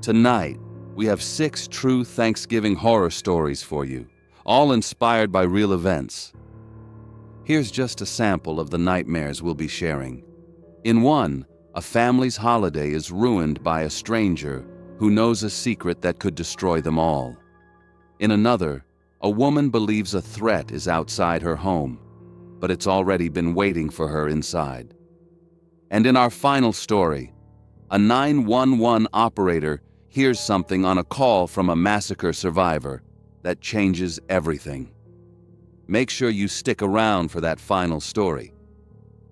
Tonight, we have 6 true Thanksgiving horror stories for you, all inspired by real events. Here's just a sample of the nightmares we'll be sharing. In one, a family's holiday is ruined by a stranger who knows a secret that could destroy them all. In another, a woman believes a threat is outside her home, but it's already been waiting for her inside. And in our final story, a 911 operator hears something on a call from a massacre survivor that changes everything. Make sure you stick around for that final story,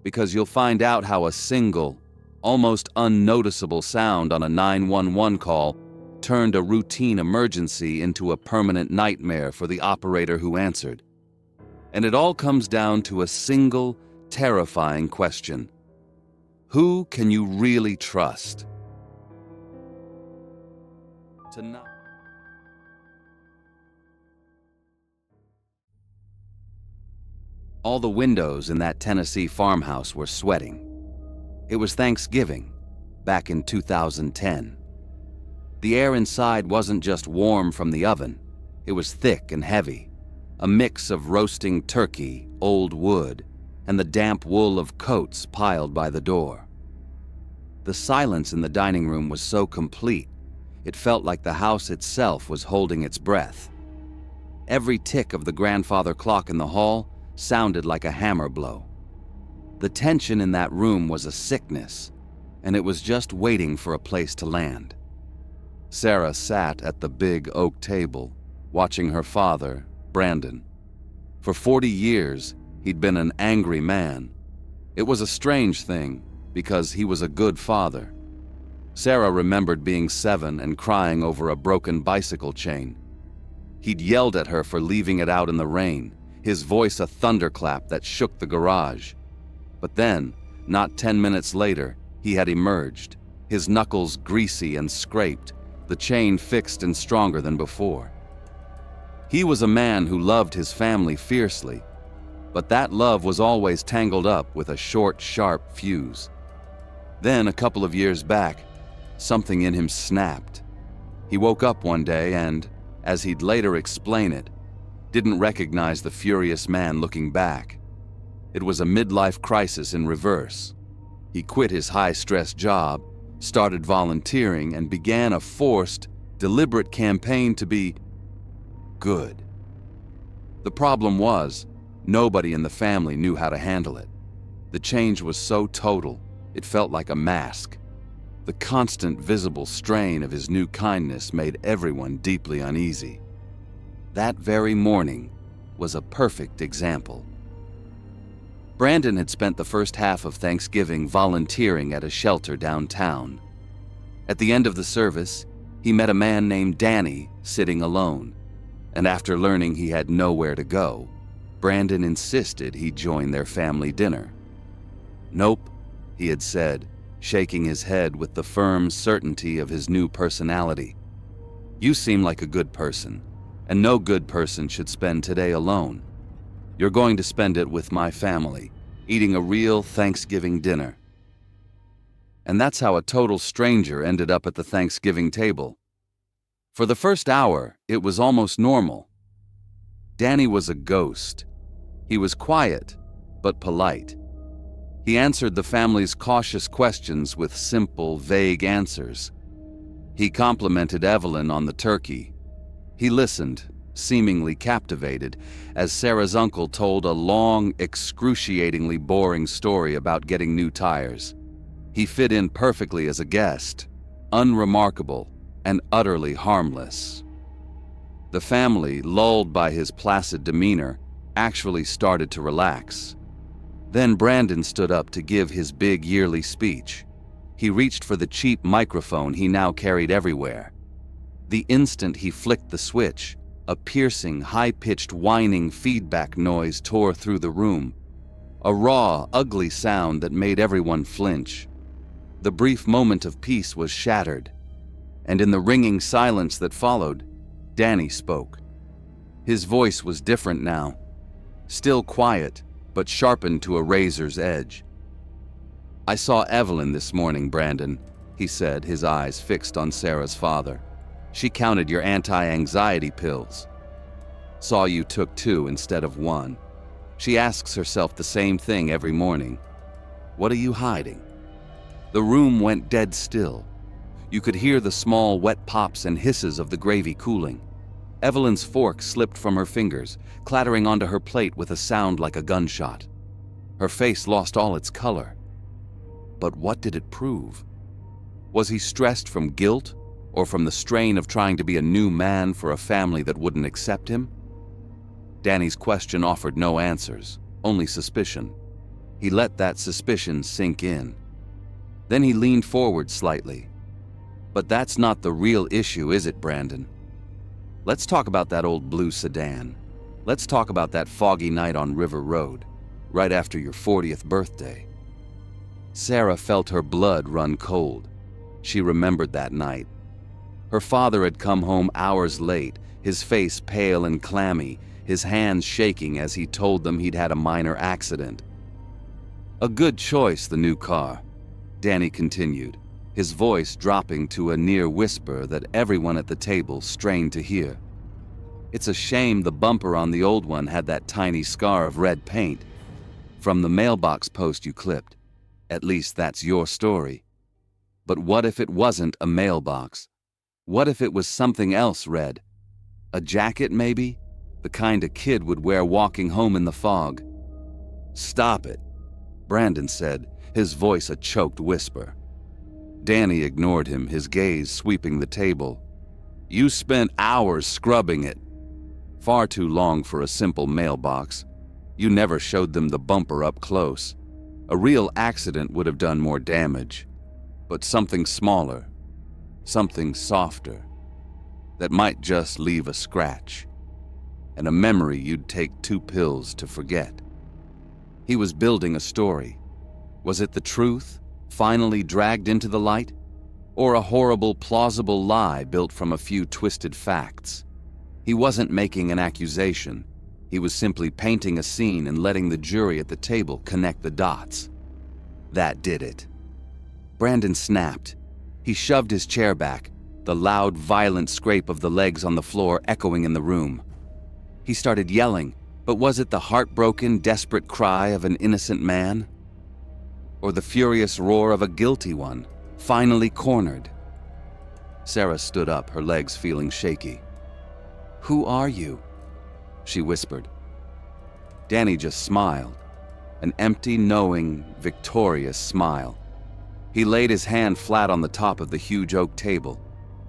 because you'll find out how a single, almost unnoticeable sound on a 911 call turned a routine emergency into a permanent nightmare for the operator who answered. And it all comes down to a single, terrifying question. Who can you really trust? Tonight. All the windows in that Tennessee farmhouse were sweating. It was Thanksgiving, back in 2010. The air inside wasn't just warm from the oven, it was thick and heavy, a mix of roasting turkey, old wood, and the damp wool of coats piled by the door. The silence in the dining room was so complete, it felt like the house itself was holding its breath. Every tick of the grandfather clock in the hall sounded like a hammer blow. The tension in that room was a sickness, and it was just waiting for a place to land. Sarah sat at the big oak table, watching her father, Brandon. For 40 years, he'd been an angry man. It was a strange thing, because he was a good father. Sarah remembered being 7 and crying over a broken bicycle chain. He'd yelled at her for leaving it out in the rain, his voice a thunderclap that shook the garage. But then, not 10 minutes later, he had emerged, his knuckles greasy and scraped, the chain fixed and stronger than before. He was a man who loved his family fiercely, but that love was always tangled up with a short, sharp fuse. Then, a couple of years back, something in him snapped. He woke up one day and, as he'd later explain it, didn't recognize the furious man looking back. It was a midlife crisis in reverse. He quit his high-stress job, started volunteering, and began a forced, deliberate campaign to be good. The problem was, nobody in the family knew how to handle it. The change was so total, it felt like a mask. The constant visible strain of his new kindness made everyone deeply uneasy. That very morning was a perfect example. Brandon had spent the first half of Thanksgiving volunteering at a shelter downtown. At the end of the service, he met a man named Danny sitting alone, and after learning he had nowhere to go, Brandon insisted he join their family dinner. "Nope," he had said, shaking his head with the firm certainty of his new personality. "You seem like a good person, and no good person should spend today alone. You're going to spend it with my family, eating a real Thanksgiving dinner." And that's how a total stranger ended up at the Thanksgiving table. For the first hour, it was almost normal. Danny was a ghost. He was quiet, but polite. He answered the family's cautious questions with simple, vague answers. He complimented Evelyn on the turkey. He listened, seemingly captivated, as Sarah's uncle told a long, excruciatingly boring story about getting new tires. He fit in perfectly as a guest, unremarkable and utterly harmless. The family, lulled by his placid demeanor, actually started to relax. Then Brandon stood up to give his big yearly speech. He reached for the cheap microphone he now carried everywhere. The instant he flicked the switch, a piercing, high-pitched whining feedback noise tore through the room. A raw, ugly sound that made everyone flinch. The brief moment of peace was shattered, and in the ringing silence that followed, Danny spoke. His voice was different now, still quiet, but sharpened to a razor's edge. "I saw Evelyn this morning, Brandon," he he said, his eyes fixed on Sarah's father. "She counted your anti-anxiety pills. Saw you took 2 instead of 1. She asks herself the same thing every morning. What are you hiding?" The room went dead still. You could hear the small, wet pops and hisses of the gravy cooling. Evelyn's fork slipped from her fingers, clattering onto her plate with a sound like a gunshot. Her face lost all its color. But what did it prove? Was he stressed from guilt, or from the strain of trying to be a new man for a family that wouldn't accept him? Danny's question offered no answers, only suspicion. He let that suspicion sink in. Then he leaned forward slightly. "But that's not the real issue, is it, Brandon? Let's talk about that old blue sedan. Let's talk about that foggy night on River Road, right after your 40th birthday." Sarah felt her blood run cold. She remembered that night. Her father had come home hours late, his face pale and clammy, his hands shaking as he told them he'd had a minor accident. "A good choice, the new car," Danny continued, his voice dropping to a near whisper that everyone at the table strained to hear. "It's a shame the bumper on the old one had that tiny scar of red paint. From the mailbox post you clipped. At least that's your story. But what if it wasn't a mailbox? What if it was something else red? A jacket, maybe? The kind a kid would wear walking home in the fog." "Stop it," Brandon said, his voice a choked whisper. Danny ignored him, his gaze sweeping the table. "You spent hours scrubbing it. Far too long for a simple mailbox. You never showed them the bumper up close. A real accident would have done more damage. But something smaller, something softer, that might just leave a scratch. And a memory you'd take 2 pills to forget." He was building a story. Was it the truth, finally dragged into the light? Or a horrible, plausible lie built from a few twisted facts? He wasn't making an accusation. He was simply painting a scene and letting the jury at the table connect the dots. That did it. Brandon snapped. He shoved his chair back, the loud, violent scrape of the legs on the floor echoing in the room. He started yelling, but was it the heartbroken, desperate cry of an innocent man? Or the furious roar of a guilty one, finally cornered? Sarah stood up, her legs feeling shaky. "Who are you?" she whispered. Danny just smiled, an empty, knowing, victorious smile. He laid his hand flat on the top of the huge oak table.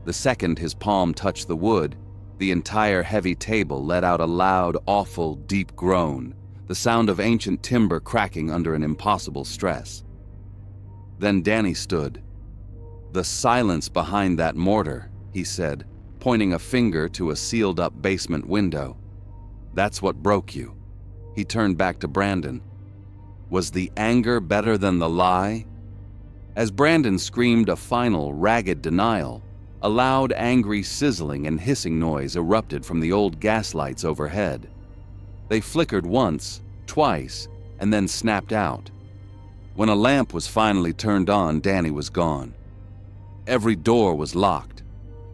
The second his palm touched the wood, the entire heavy table let out a loud, awful, deep groan, the sound of ancient timber cracking under an impossible stress. Then Danny stood. "The silence behind that mortar," he said, pointing a finger to a sealed-up basement window. "That's what broke you." He turned back to Brandon. "Was the anger better than the lie?" As Brandon screamed a final, ragged denial, a loud, angry sizzling and hissing noise erupted from the old gaslights overhead. They flickered once, twice, and then snapped out. When a lamp was finally turned on, Danny was gone. Every door was locked.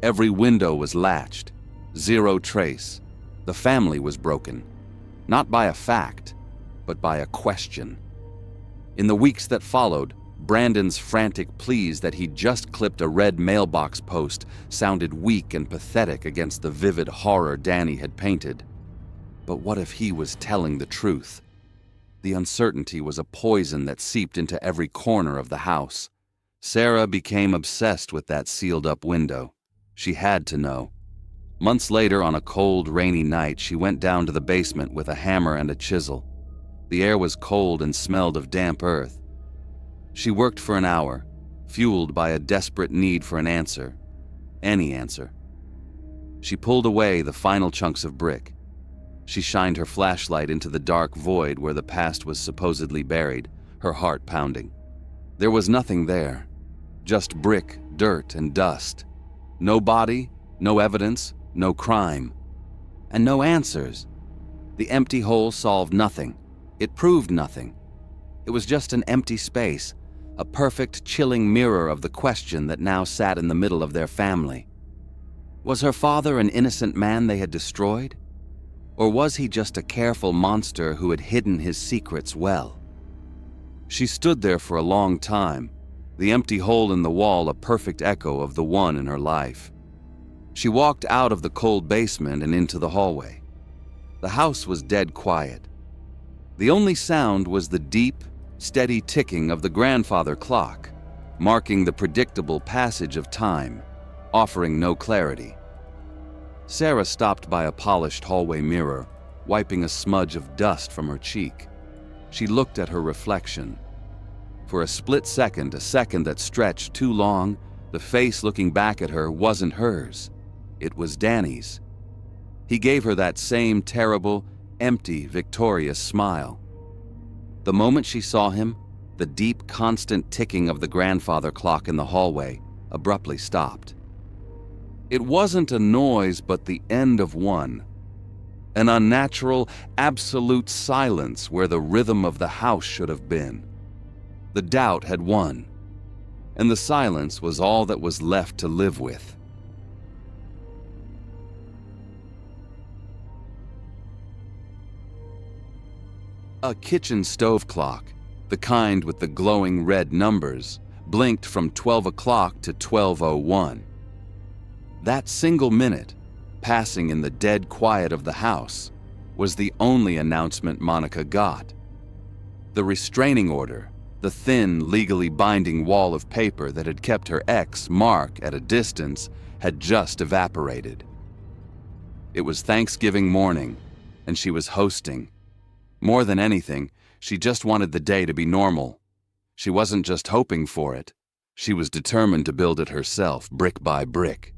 Every window was latched. Zero trace. The family was broken. Not by a fact, but by a question. In the weeks that followed, Brandon's frantic pleas that he'd just clipped a red mailbox post sounded weak and pathetic against the vivid horror Danny had painted. But what if he was telling the truth? The uncertainty was a poison that seeped into every corner of the house. Sarah became obsessed with that sealed-up window. She had to know. Months later, on a cold, rainy night, she went down to the basement with a hammer and a chisel. The air was cold and smelled of damp earth. She worked for an hour, fueled by a desperate need for an answer. Any answer. She pulled away the final chunks of brick. She shined her flashlight into the dark void where the past was supposedly buried, her heart pounding. There was nothing there. Just brick, dirt, and dust. No body, no evidence, no crime. And no answers. The empty hole solved nothing. It proved nothing. It was just an empty space, a perfect, chilling mirror of the question that now sat in the middle of their family. Was her father an innocent man they had destroyed? Or was he just a careful monster who had hidden his secrets well? She stood there for a long time, the empty hole in the wall a perfect echo of the one in her life. She walked out of the cold basement and into the hallway. The house was dead quiet. The only sound was the deep, steady ticking of the grandfather clock, marking the predictable passage of time, offering no clarity. Sarah stopped by a polished hallway mirror, wiping a smudge of dust from her cheek. She looked at her reflection. For a split second, a second that stretched too long, the face looking back at her wasn't hers. It was Danny's. He gave her that same terrible, empty, victorious smile. The moment she saw him, the deep, constant ticking of the grandfather clock in the hallway abruptly stopped. It wasn't a noise, but the end of one. An unnatural, absolute silence where the rhythm of the house should have been. The doubt had won, and the silence was all that was left to live with. A kitchen stove clock, the kind with the glowing red numbers, blinked from 12 o'clock to 12:01. That single minute, passing in the dead quiet of the house, was the only announcement Monica got. The restraining order, the thin, legally binding wall of paper that had kept her ex, Mark, at a distance, had just evaporated. It was Thanksgiving morning, and she was hosting. More than anything, she just wanted the day to be normal. She wasn't just hoping for it. She was determined to build it herself, brick by brick.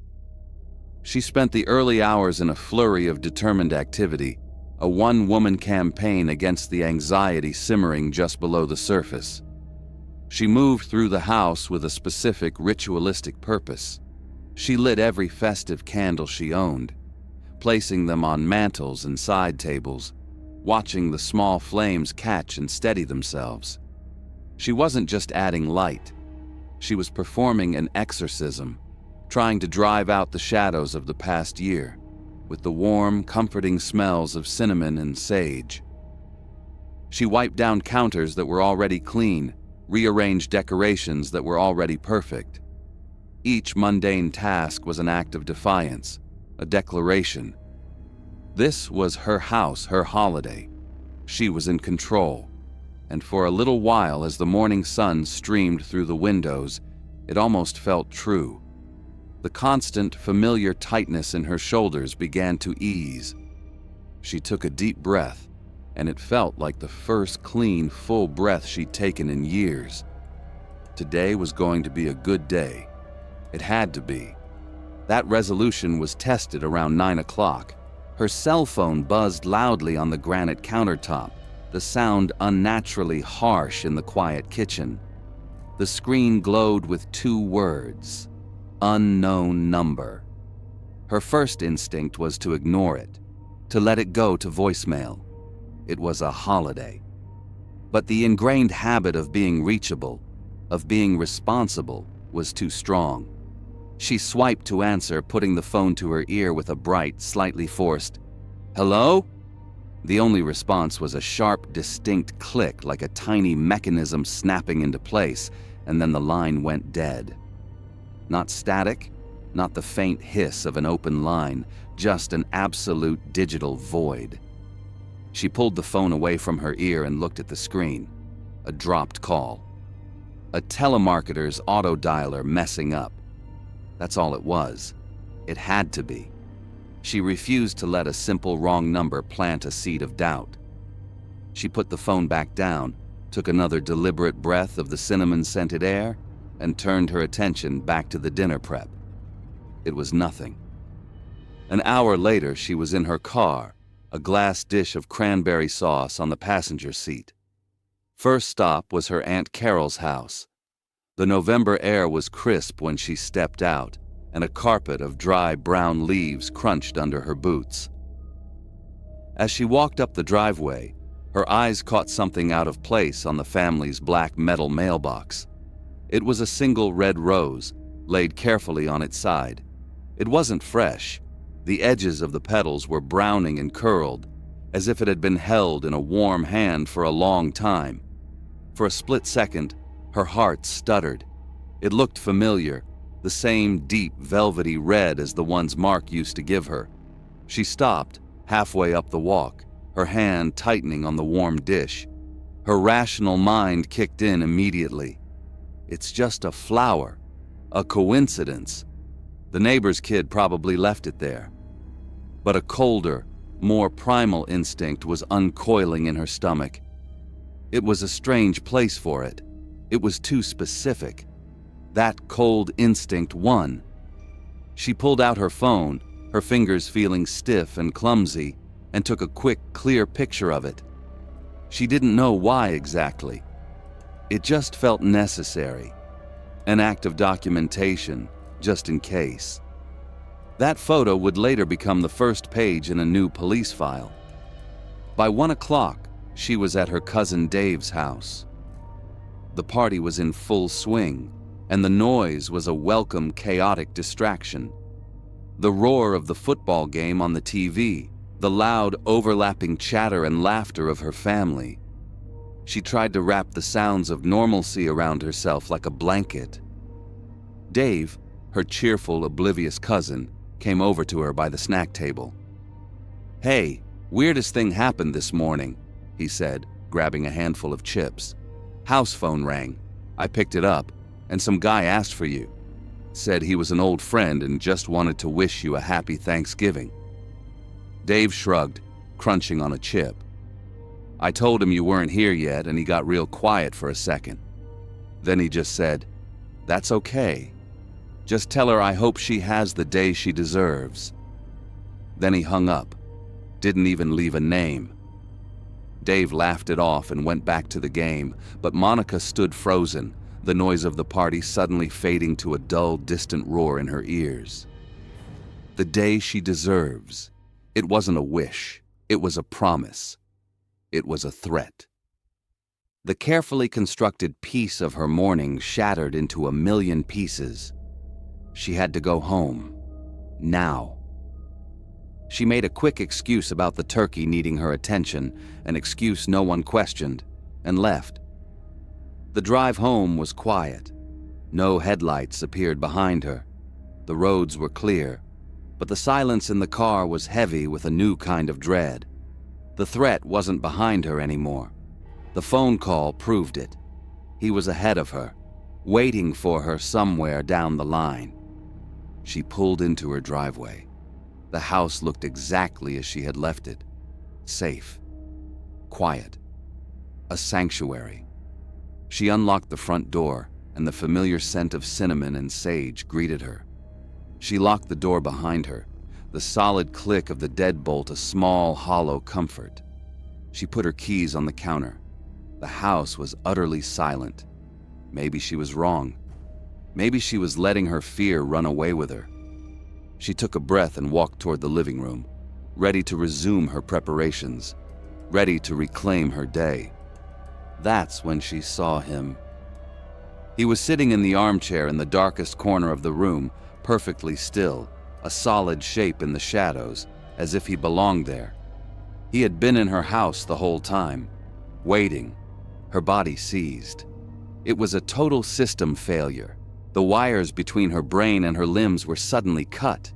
She spent the early hours in a flurry of determined activity, a one-woman campaign against the anxiety simmering just below the surface. She moved through the house with a specific ritualistic purpose. She lit every festive candle she owned, placing them on mantels and side tables, watching the small flames catch and steady themselves. She wasn't just adding light. She was performing an exorcism, trying to drive out the shadows of the past year with the warm, comforting smells of cinnamon and sage. She wiped down counters that were already clean, rearranged decorations that were already perfect. Each mundane task was an act of defiance, a declaration. This was her house, her holiday. She was in control. And for a little while, as the morning sun streamed through the windows, it almost felt true. The constant, familiar tightness in her shoulders began to ease. She took a deep breath, and it felt like the first clean, full breath she'd taken in years. Today was going to be a good day. It had to be. That resolution was tested around 9 o'clock. Her cell phone buzzed loudly on the granite countertop, the sound unnaturally harsh in the quiet kitchen. The screen glowed with 2 words: unknown number. Her first instinct was to ignore it, to let it go to voicemail. It was a holiday. But the ingrained habit of being reachable, of being responsible, was too strong. She swiped to answer, putting the phone to her ear with a bright, slightly forced, "Hello?" The only response was a sharp, distinct click like a tiny mechanism snapping into place, and then the line went dead. Not static, not the faint hiss of an open line, just an absolute digital void. She pulled the phone away from her ear and looked at the screen. A dropped call. A telemarketer's auto dialer messing up. That's all it was. It had to be. She refused to let a simple wrong number plant a seed of doubt. She put the phone back down, took another deliberate breath of the cinnamon-scented air, and turned her attention back to the dinner prep. It was nothing. An hour later, she was in her car, a glass dish of cranberry sauce on the passenger seat. First stop was her Aunt Carol's house. The November air was crisp when she stepped out, and a carpet of dry brown leaves crunched under her boots. As she walked up the driveway, her eyes caught something out of place on the family's black metal mailbox. It was a single red rose, laid carefully on its side. It wasn't fresh. The edges of the petals were browning and curled, as if it had been held in a warm hand for a long time. For a split second, her heart stuttered. It looked familiar, the same deep, velvety red as the ones Mark used to give her. She stopped, halfway up the walk, her hand tightening on the warm dish. Her rational mind kicked in immediately. It's just a flower, a coincidence. The neighbor's kid probably left it there. But a colder, more primal instinct was uncoiling in her stomach. It was a strange place for it. It was too specific. That cold instinct won. She pulled out her phone, her fingers feeling stiff and clumsy, and took a quick, clear picture of it. She didn't know why exactly. It just felt necessary. An act of documentation, just in case. That photo would later become the first page in a new police file. By 1 o'clock, she was at her cousin Dave's house. The party was in full swing, and the noise was a welcome, chaotic distraction. The roar of the football game on the TV, the loud, overlapping chatter and laughter of her family. She tried to wrap the sounds of normalcy around herself like a blanket. Dave, her cheerful, oblivious cousin, came over to her by the snack table. "Hey, weirdest thing happened this morning," he said, grabbing a handful of chips. "House phone rang. I picked it up, and some guy asked for you. Said he was an old friend and just wanted to wish you a happy Thanksgiving." Dave shrugged, crunching on a chip. "I told him you weren't here yet, and he got real quiet for a second. Then he just said, 'That's okay. Just tell her I hope she has the day she deserves.' Then he hung up, didn't even leave a name." Dave laughed it off and went back to the game, but Monica stood frozen, the noise of the party suddenly fading to a dull, distant roar in her ears. The day she deserves. It wasn't a wish. It was a promise. It was a threat. The carefully constructed piece of her morning shattered into a million pieces. She had to go home. Now. She made a quick excuse about the turkey needing her attention, an excuse no one questioned, and left. The drive home was quiet. No headlights appeared behind her. The roads were clear, but the silence in the car was heavy with a new kind of dread. The threat wasn't behind her anymore. The phone call proved it. He was ahead of her, waiting for her somewhere down the line. She pulled into her driveway. The house looked exactly as she had left it. Safe. Quiet. A sanctuary. She unlocked the front door, and the familiar scent of cinnamon and sage greeted her. She locked the door behind her, the solid click of the deadbolt a small, hollow comfort. She put her keys on the counter. The house was utterly silent. Maybe she was wrong. Maybe she was letting her fear run away with her. She took a breath and walked toward the living room, ready to resume her preparations, ready to reclaim her day. That's when she saw him. He was sitting in the armchair in the darkest corner of the room, perfectly still, a solid shape in the shadows, as if he belonged there. He had been in her house the whole time, waiting, her body seized. It was a total system failure. The wires between her brain and her limbs were suddenly cut.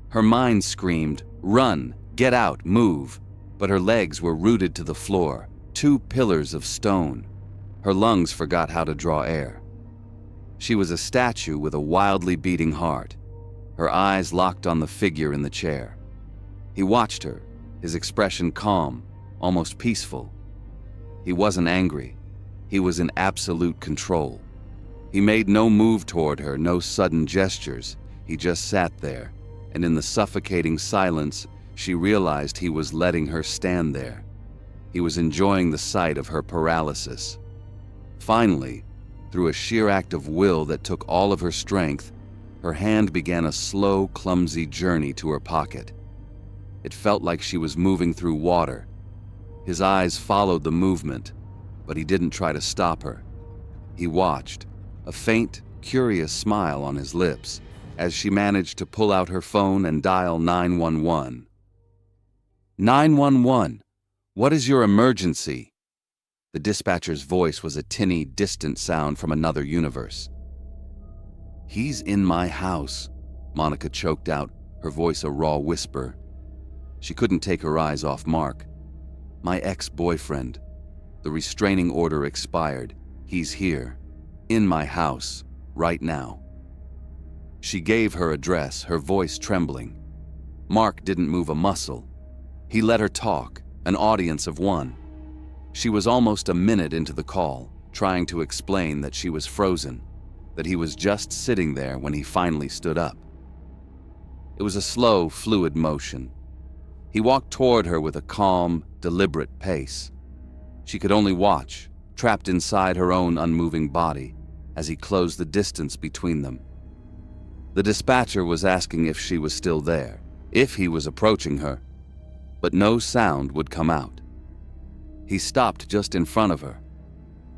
Her mind screamed, "Run, get out, move," but her legs were rooted to the floor, two pillars of stone. Her lungs forgot how to draw air. She was a statue with a wildly beating heart, her eyes locked on the figure in the chair. He watched her, his expression calm, almost peaceful. He wasn't angry. He was in absolute control. He made no move toward her, no sudden gestures. He just sat there, and in the suffocating silence, she realized he was letting her stand there. He was enjoying the sight of her paralysis. Finally, through a sheer act of will that took all of her strength, her hand began a slow, clumsy journey to her pocket. It felt like she was moving through water. His eyes followed the movement, but he didn't try to stop her. He watched, a faint, curious smile on his lips as she managed to pull out her phone and dial 911. 911, what is your emergency? The dispatcher's voice was a tinny, distant sound from another universe. He's in my house, Monica choked out, her voice a raw whisper. She couldn't take her eyes off Mark. My ex-boyfriend. The restraining order expired. He's here, in my house, right now. She gave her address, her voice trembling. Mark didn't move a muscle. He let her talk, an audience of one. She was almost a minute into the call, trying to explain that she was frozen, that he was just sitting there when he finally stood up. It was a slow, fluid motion. He walked toward her with a calm, deliberate pace. She could only watch, trapped inside her own unmoving body, as he closed the distance between them. The dispatcher was asking if she was still there, if he was approaching her, but no sound would come out. He stopped just in front of her.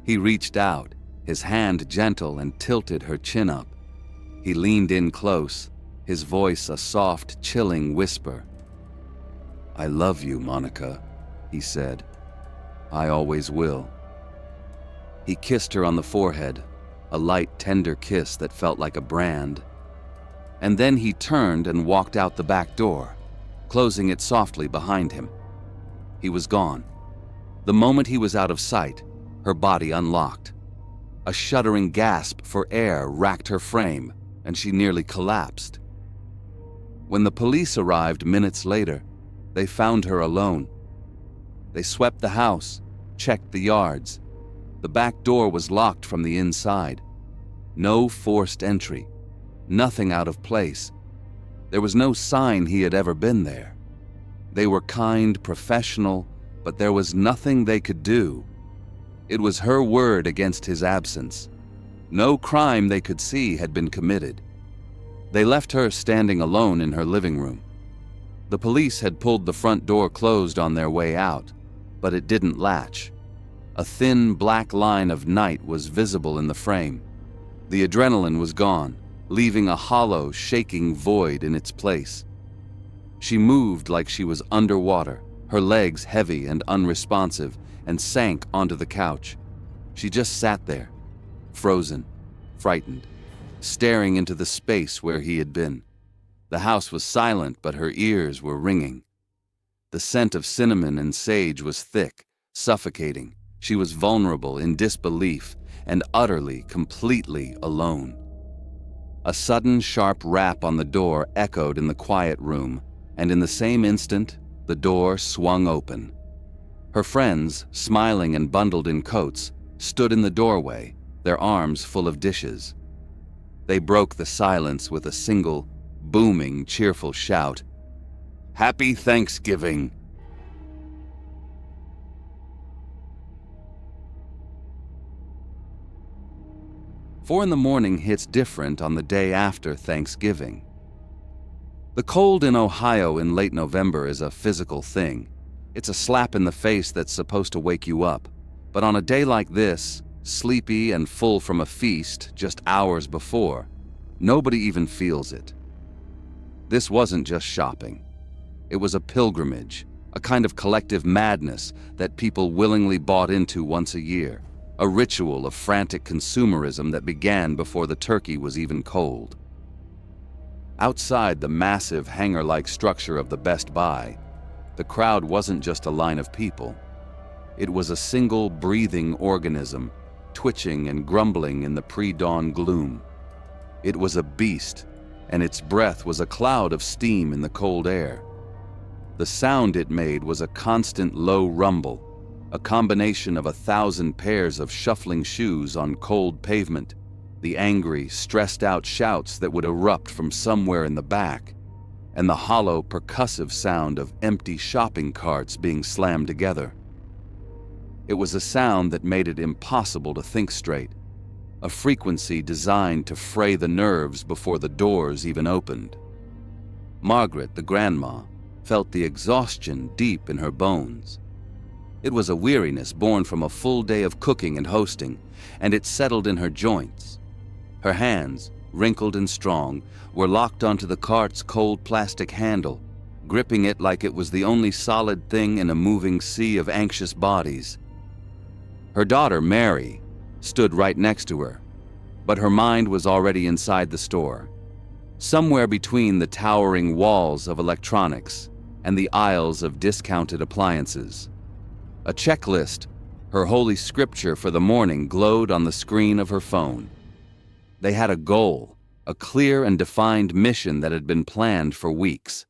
He reached out, his hand gentle, and tilted her chin up. He leaned in close, his voice a soft, chilling whisper. I love you, Monica, he said. I always will. He kissed her on the forehead, a light, tender kiss that felt like a brand. And then he turned and walked out the back door, closing it softly behind him. He was gone. The moment he was out of sight, her body unlocked. A shuddering gasp for air racked her frame, and she nearly collapsed. When the police arrived minutes later, they found her alone. They swept the house, checked the yards. The back door was locked from the inside. No forced entry, nothing out of place. There was no sign he had ever been there. They were kind, professional, but there was nothing they could do. It was her word against his absence. No crime they could see had been committed. They left her standing alone in her living room. The police had pulled the front door closed on their way out, but it didn't latch. A thin black line of night was visible in the frame. The adrenaline was gone, leaving a hollow, shaking void in its place. She moved like she was underwater, her legs heavy and unresponsive, and sank onto the couch. She just sat there, frozen, frightened, staring into the space where he had been. The house was silent, but her ears were ringing. The scent of cinnamon and sage was thick, suffocating. She was vulnerable, in disbelief, and utterly, completely alone. A sudden, sharp rap on the door echoed in the quiet room, and in the same instant, the door swung open. Her friends, smiling and bundled in coats, stood in the doorway, their arms full of dishes. They broke the silence with a single, booming, cheerful shout. Happy Thanksgiving! 4 a.m. hits different on the day after Thanksgiving. The cold in Ohio in late November is a physical thing. It's a slap in the face that's supposed to wake you up. But on a day like this, sleepy and full from a feast just hours before, nobody even feels it. This wasn't just shopping. It was a pilgrimage, a kind of collective madness that people willingly bought into once a year, a ritual of frantic consumerism that began before the turkey was even cold. Outside the massive hangar-like structure of the Best Buy, the crowd wasn't just a line of people. It was a single breathing organism, twitching and grumbling in the pre-dawn gloom. It was a beast, and its breath was a cloud of steam in the cold air. The sound it made was a constant low rumble, a combination of 1,000 pairs of shuffling shoes on cold pavement, the angry, stressed-out shouts that would erupt from somewhere in the back, and the hollow, percussive sound of empty shopping carts being slammed together. It was a sound that made it impossible to think straight, a frequency designed to fray the nerves before the doors even opened. Margaret, the grandma, felt the exhaustion deep in her bones. It was a weariness born from a full day of cooking and hosting, and it settled in her joints, Her hands, wrinkled and strong, were locked onto the cart's cold plastic handle, gripping it like it was the only solid thing in a moving sea of anxious bodies. Her daughter, Mary, stood right next to her, but her mind was already inside the store, somewhere between the towering walls of electronics and the aisles of discounted appliances. A checklist, her holy scripture for the morning, glowed on the screen of her phone. They had a goal, a clear and defined mission that had been planned for weeks.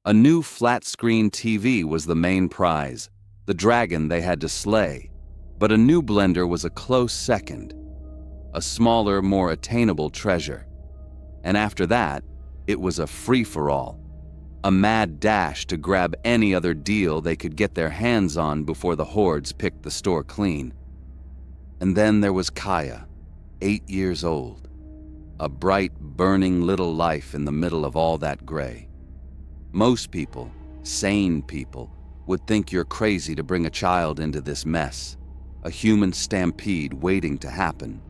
A new flat-screen TV was the main prize, the dragon they had to slay, but a new blender was a close second, a smaller, more attainable treasure. And after that, it was a free-for-all, a mad dash to grab any other deal they could get their hands on before the hordes picked the store clean. And then there was Kaya, 8 years old, a bright, burning little life in the middle of all that gray. Most people, sane people, would think you're crazy to bring a child into this mess, a human stampede waiting to happen.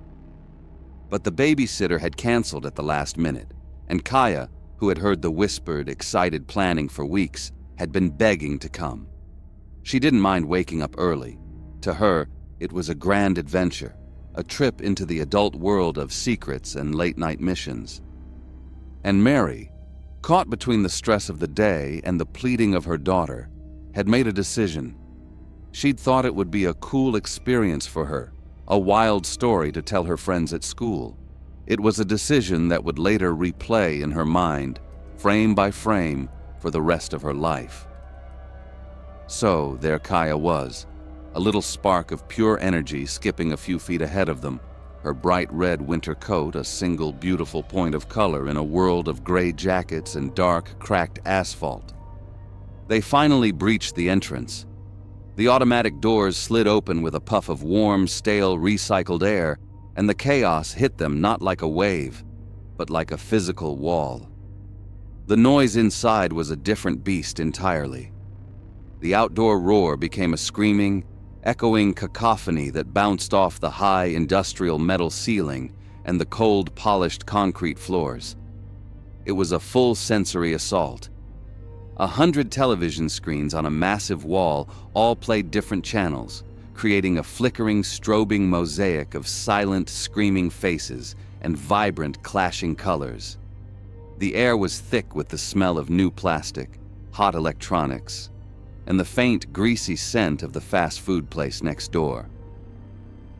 But the babysitter had canceled at the last minute, and Kaya, who had heard the whispered, excited planning for weeks, had been begging to come. She didn't mind waking up early. To her, it was a grand adventure, a trip into the adult world of secrets and late-night missions. And Mary, caught between the stress of the day and the pleading of her daughter, had made a decision. She'd thought it would be a cool experience for her, a wild story to tell her friends at school. It was a decision that would later replay in her mind, frame by frame, for the rest of her life. So there Kaya was, a little spark of pure energy skipping a few feet ahead of them, her bright red winter coat a single beautiful point of color in a world of gray jackets and dark, cracked asphalt. They finally breached the entrance. The automatic doors slid open with a puff of warm, stale, recycled air, and the chaos hit them not like a wave, but like a physical wall. The noise inside was a different beast entirely. The outdoor roar became a screaming, echoing cacophony that bounced off the high industrial metal ceiling and the cold, polished concrete floors. It was a full sensory assault. 100 television screens on a massive wall all played different channels, creating a flickering, strobing mosaic of silent, screaming faces and vibrant, clashing colors. The air was thick with the smell of new plastic, hot electronics, and the faint, greasy scent of the fast food place next door.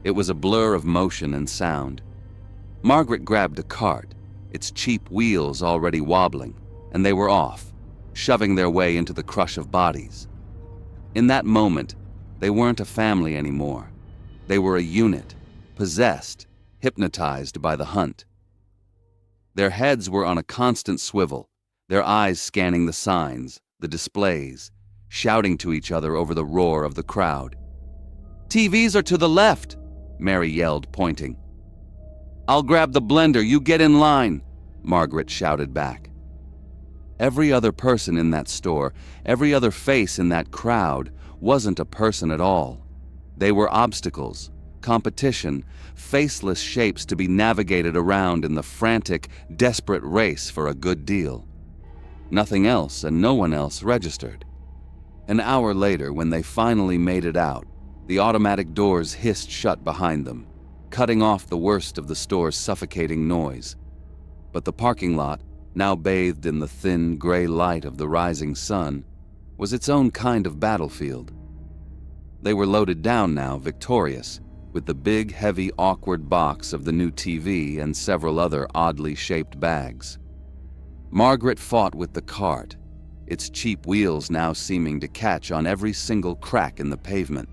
It was a blur of motion and sound. Margaret grabbed a cart, its cheap wheels already wobbling, and they were off, shoving their way into the crush of bodies. In that moment, they weren't a family anymore. They were a unit, possessed, hypnotized by the hunt. Their heads were on a constant swivel, their eyes scanning the signs, the displays, shouting to each other over the roar of the crowd. "TVs are to the left," Mary yelled, pointing. "I'll grab the blender, you get in line," Margaret shouted back. Every other person in that store, every other face in that crowd, wasn't a person at all. They were obstacles, competition, faceless shapes to be navigated around in the frantic, desperate race for a good deal. Nothing else and no one else registered. An hour later, when they finally made it out, the automatic doors hissed shut behind them, cutting off the worst of the store's suffocating noise. But the parking lot, now bathed in the thin, gray light of the rising sun, was its own kind of battlefield. They were loaded down now, victorious, with the big, heavy, awkward box of the new TV and several other oddly shaped bags. Margaret fought with the cart, its cheap wheels now seeming to catch on every single crack in the pavement.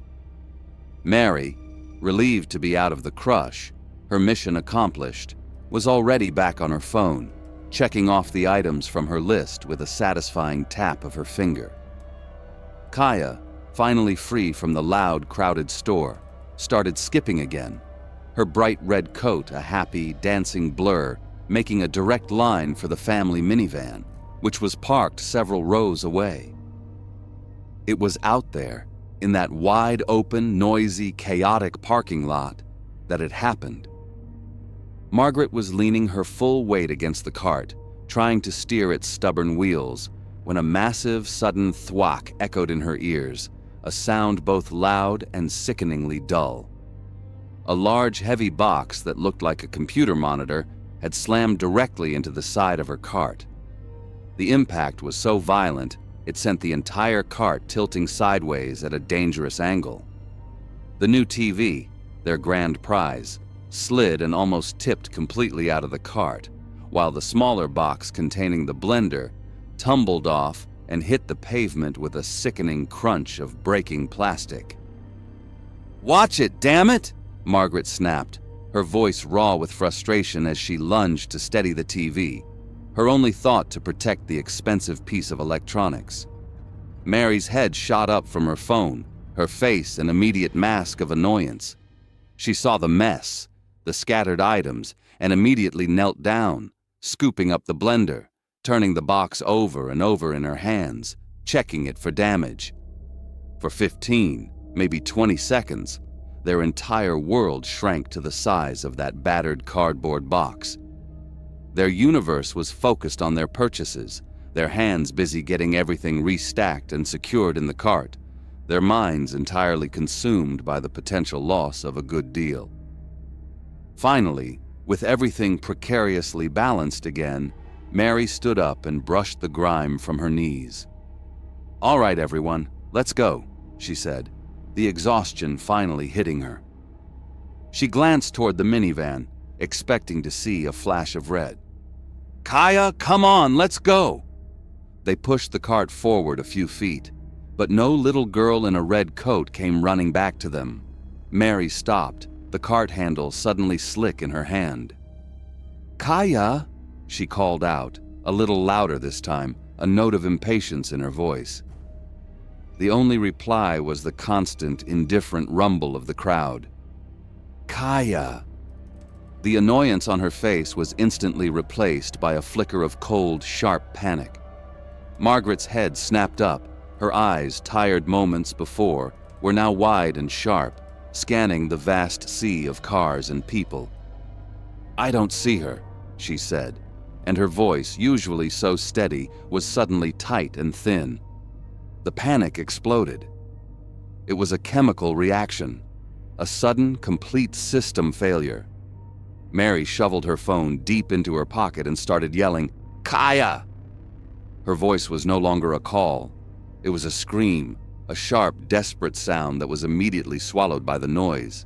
Mary, relieved to be out of the crush, her mission accomplished, was already back on her phone, checking off the items from her list with a satisfying tap of her finger. Kaya, finally free from the loud, crowded store, started skipping again, her bright red coat a happy, dancing blur, making a direct line for the family minivan, which was parked several rows away. It was out there, in that wide open, noisy, chaotic parking lot, that it happened. Margaret was leaning her full weight against the cart, trying to steer its stubborn wheels, when a massive, sudden thwack echoed in her ears, a sound both loud and sickeningly dull. A large, heavy box that looked like a computer monitor had slammed directly into the side of her cart. The impact was so violent, it sent the entire cart tilting sideways at a dangerous angle. The new TV, their grand prize, slid and almost tipped completely out of the cart, while the smaller box containing the blender tumbled off and hit the pavement with a sickening crunch of breaking plastic. "Watch it, damn it!" Margaret snapped, her voice raw with frustration as she lunged to steady the TV, her only thought to protect the expensive piece of electronics. Mary's head shot up from her phone, her face an immediate mask of annoyance. She saw the mess, the scattered items, and immediately knelt down, scooping up the blender, turning the box over and over in her hands, checking it for damage. For 15, maybe 20 seconds, their entire world shrank to the size of that battered cardboard box. Their universe was focused on their purchases, their hands busy getting everything restacked and secured in the cart, their minds entirely consumed by the potential loss of a good deal. Finally, with everything precariously balanced again, Mary stood up and brushed the grime from her knees. "All right, everyone, let's go," she said, the exhaustion finally hitting her. She glanced toward the minivan, expecting to see a flash of red. "Kaya, come on, let's go!" They pushed the cart forward a few feet, but no little girl in a red coat came running back to them. Mary stopped, the cart handle suddenly slick in her hand. "Kaya!" she called out, a little louder this time, a note of impatience in her voice. The only reply was the constant, indifferent rumble of the crowd. "Kaya!" The annoyance on her face was instantly replaced by a flicker of cold, sharp panic. Margaret's head snapped up, her eyes, tired moments before, were now wide and sharp, scanning the vast sea of cars and people. "I don't see her," she said, and her voice, usually so steady, was suddenly tight and thin. The panic exploded. It was a chemical reaction, a sudden, complete system failure. Mary shoveled her phone deep into her pocket and started yelling, "Kaya!" Her voice was no longer a call. It was a scream, a sharp, desperate sound that was immediately swallowed by the noise.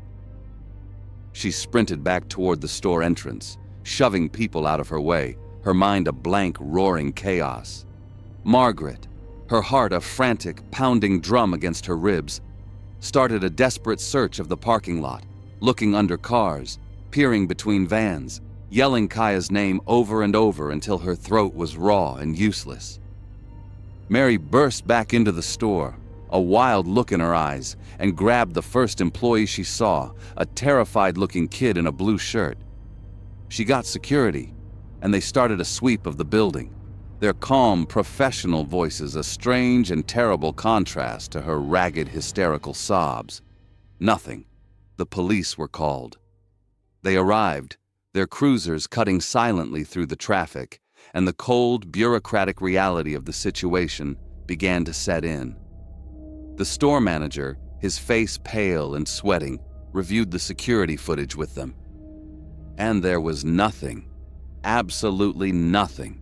She sprinted back toward the store entrance, shoving people out of her way, her mind a blank, roaring chaos. Margaret, her heart a frantic, pounding drum against her ribs, started a desperate search of the parking lot, looking under cars, peering between vans, yelling Kaya's name over and over until her throat was raw and useless. Mary burst back into the store, a wild look in her eyes, and grabbed the first employee she saw, a terrified-looking kid in a blue shirt. She got security, and they started a sweep of the building, their calm, professional voices a strange and terrible contrast to her ragged, hysterical sobs. Nothing. The police were called. They arrived, their cruisers cutting silently through the traffic, and the cold, bureaucratic reality of the situation began to set in. The store manager, his face pale and sweating, reviewed the security footage with them. And there was nothing, absolutely nothing.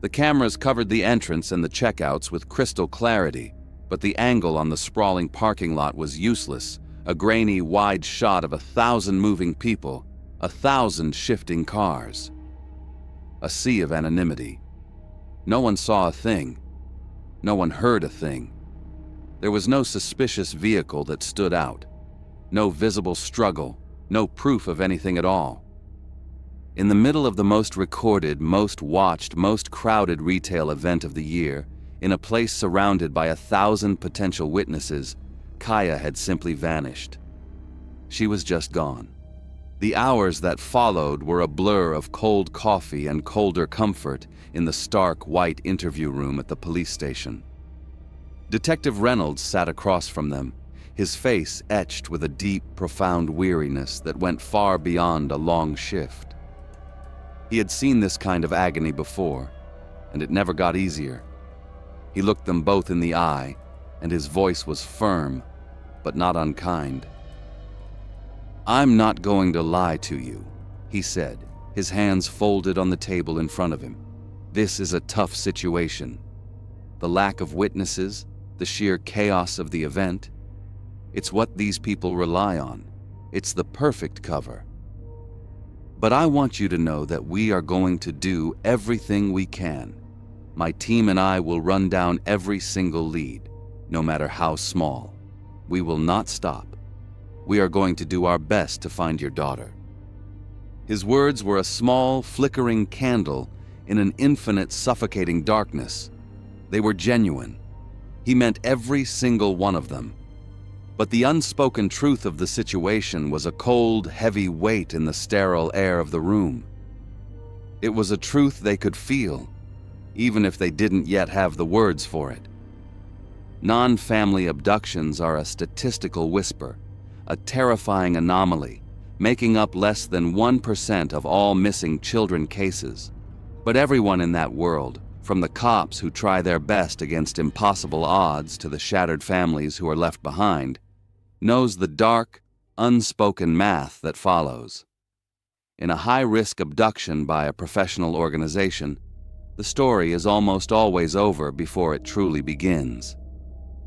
The cameras covered the entrance and the checkouts with crystal clarity, but the angle on the sprawling parking lot was useless, a grainy, wide shot of 1,000 moving people, 1,000 shifting cars. A sea of anonymity. No one saw a thing. No one heard a thing. There was no suspicious vehicle that stood out. No visible struggle, no proof of anything at all. In the middle of the most recorded, most watched, most crowded retail event of the year, in a place surrounded by 1,000 potential witnesses, Kaya had simply vanished. She was just gone. The hours that followed were a blur of cold coffee and colder comfort in the stark, white interview room at the police station. Detective Reynolds sat across from them, his face etched with a deep, profound weariness that went far beyond a long shift. He had seen this kind of agony before, and it never got easier. He looked them both in the eye, and his voice was firm, but not unkind. "I'm not going to lie to you," he said, his hands folded on the table in front of him. "This is a tough situation. The lack of witnesses, the sheer chaos of the event, it's what these people rely on. It's the perfect cover. But I want you to know that we are going to do everything we can. My team and I will run down every single lead, no matter how small. We will not stop. We are going to do our best to find your daughter." His words were a small, flickering candle in an infinite, suffocating darkness. They were genuine. He meant every single one of them. But the unspoken truth of the situation was a cold, heavy weight in the sterile air of the room. It was a truth they could feel, even if they didn't yet have the words for it. Non-family abductions are a statistical whisper, a terrifying anomaly, making up less than 1% of all missing children cases. But everyone in that world, from the cops who try their best against impossible odds to the shattered families who are left behind, knows the dark, unspoken math that follows. In a high-risk abduction by a professional organization, the story is almost always over before it truly begins.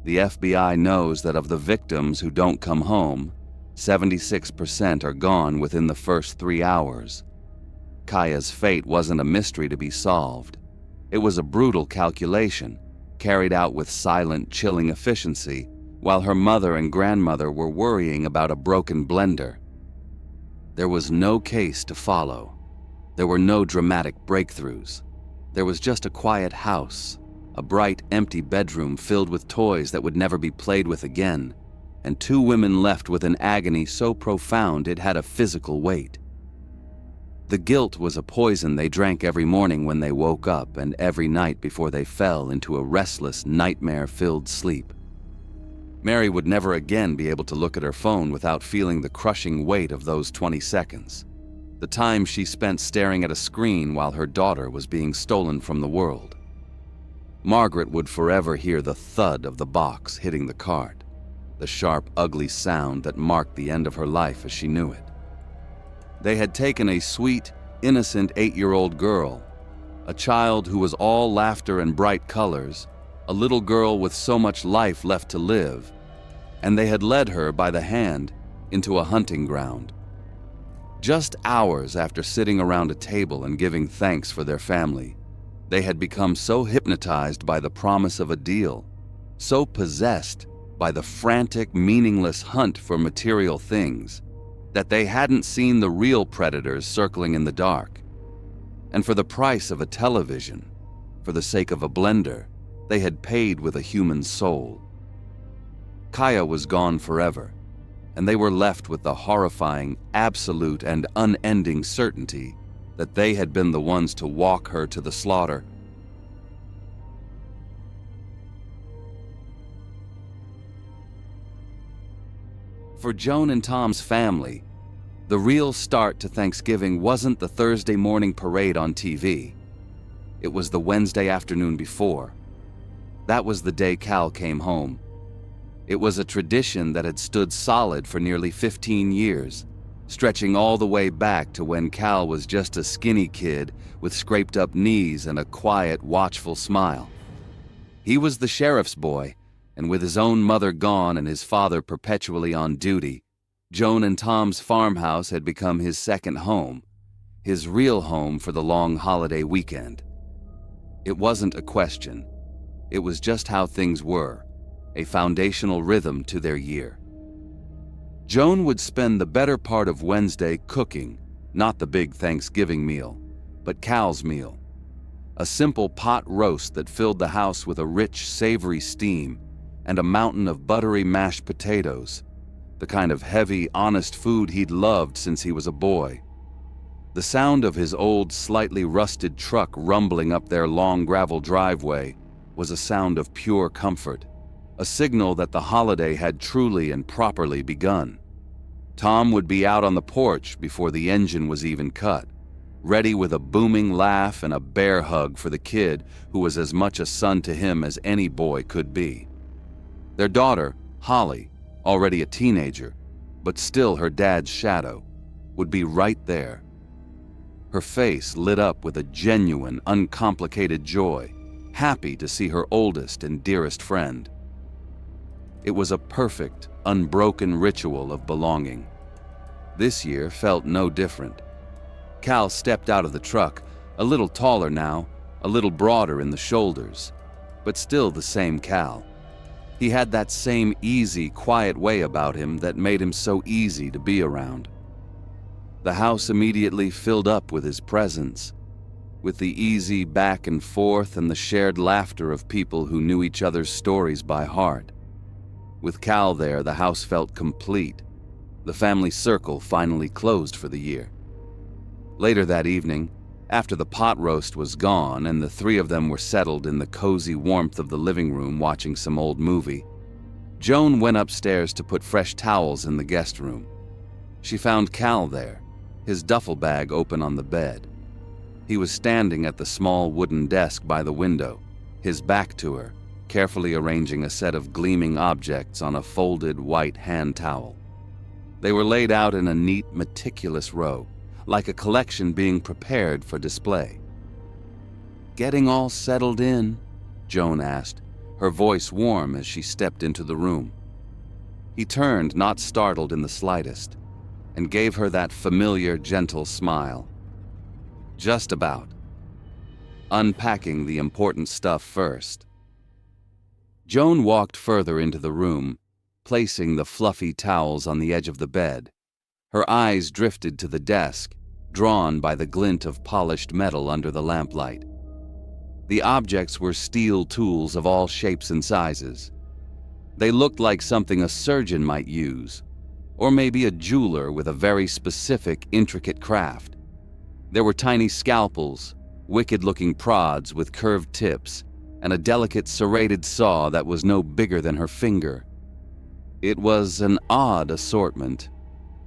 The FBI knows that of the victims who don't come home, 76% are gone within the first 3 hours. Kaya's fate wasn't a mystery to be solved. It was a brutal calculation, carried out with silent, chilling efficiency, while her mother and grandmother were worrying about a broken blender. There was no case to follow. There were no dramatic breakthroughs. There was just a quiet house, a bright, empty bedroom filled with toys that would never be played with again, and 2 women left with an agony so profound it had a physical weight. The guilt was a poison they drank every morning when they woke up and every night before they fell into a restless, nightmare-filled sleep. Mary would never again be able to look at her phone without feeling the crushing weight of those 20 seconds, the time she spent staring at a screen while her daughter was being stolen from the world. Margaret would forever hear the thud of the box hitting the cart, the sharp, ugly sound that marked the end of her life as she knew it. They had taken a sweet, innocent 8-year-old girl, a child who was all laughter and bright colors, a little girl with so much life left to live, and they had led her by the hand into a hunting ground. Just hours after sitting around a table and giving thanks for their family, they had become so hypnotized by the promise of a deal, so possessed by the frantic, meaningless hunt for material things, that they hadn't seen the real predators circling in the dark. And for the price of a television, for the sake of a blender, they had paid with a human soul. Kaya was gone forever, and they were left with the horrifying, absolute, and unending certainty that they had been the ones to walk her to the slaughter. For Joan and Tom's family, the real start to Thanksgiving wasn't the Thursday morning parade on TV. It was the Wednesday afternoon before. That was the day Cal came home. It was a tradition that had stood solid for nearly 15 years, stretching all the way back to when Cal was just a skinny kid with scraped-up knees and a quiet, watchful smile. He was the sheriff's boy, and with his own mother gone and his father perpetually on duty, Joan and Tom's farmhouse had become his second home, his real home for the long holiday weekend. It wasn't a question. It was just how things were, a foundational rhythm to their year. Joan would spend the better part of Wednesday cooking, not the big Thanksgiving meal, but Cal's meal. A simple pot roast that filled the house with a rich, savory steam and a mountain of buttery mashed potatoes, the kind of heavy, honest food he'd loved since he was a boy. The sound of his old, slightly rusted truck rumbling up their long gravel driveway was a sound of pure comfort. a signal that the holiday had truly and properly begun. Tom would be out on the porch before the engine was even cut, ready with a booming laugh and a bear hug for the kid who was as much a son to him as any boy could be. Their daughter, Holly, already a teenager, but still her dad's shadow, would be right there. Her face lit up with a genuine, uncomplicated joy, happy to see her oldest and dearest friend. It was a perfect, unbroken ritual of belonging. This year felt no different. Cal stepped out of the truck, a little taller now, a little broader in the shoulders, but still the same Cal. He had that same easy, quiet way about him that made him so easy to be around. The house immediately filled up with his presence, with the easy back and forth and the shared laughter of people who knew each other's stories by heart. With Cal there, the house felt complete. The family circle finally closed for the year. Later that evening, after the pot roast was gone and the three of them were settled in the cozy warmth of the living room watching some old movie, Joan went upstairs to put fresh towels in the guest room. She found Cal there, his duffel bag open on the bed. He was standing at the small wooden desk by the window, his back to her, carefully arranging a set of gleaming objects on a folded white hand towel. They were laid out in a neat, meticulous row, like a collection being prepared for display. "Getting all settled in?" Joan asked, her voice warm as she stepped into the room. He turned, not startled in the slightest, and gave her that familiar, gentle smile. "Just about. Unpacking the important stuff first." Joan walked further into the room, placing the fluffy towels on the edge of the bed. Her eyes drifted to the desk, drawn by the glint of polished metal under the lamplight. The objects were steel tools of all shapes and sizes. They looked like something a surgeon might use, or maybe a jeweler with a very specific, intricate craft. There were tiny scalpels, wicked-looking prods with curved tips, and a delicate serrated saw that was no bigger than her finger. It was an odd assortment,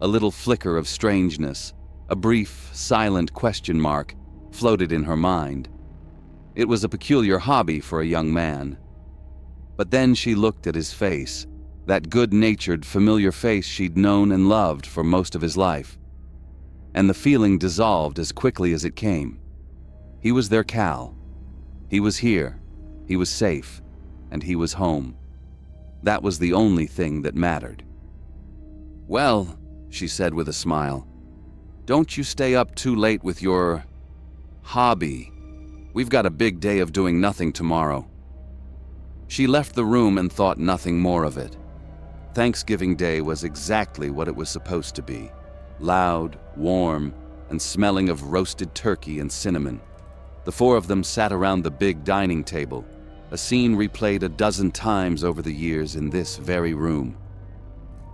a little flicker of strangeness, a brief, silent question mark floated in her mind. It was a peculiar hobby for a young man. But then she looked at his face, that good-natured, familiar face she'd known and loved for most of his life. And the feeling dissolved as quickly as it came. He was their Cal. He was here. He was safe, and he was home. That was the only thing that mattered. "Well," she said with a smile, "don't you stay up too late with your hobby. We've got a big day of doing nothing tomorrow." She left the room and thought nothing more of it. Thanksgiving Day was exactly what it was supposed to be: loud, warm, and smelling of roasted turkey and cinnamon. The four of them sat around the big dining table, a scene replayed a dozen times over the years in this very room.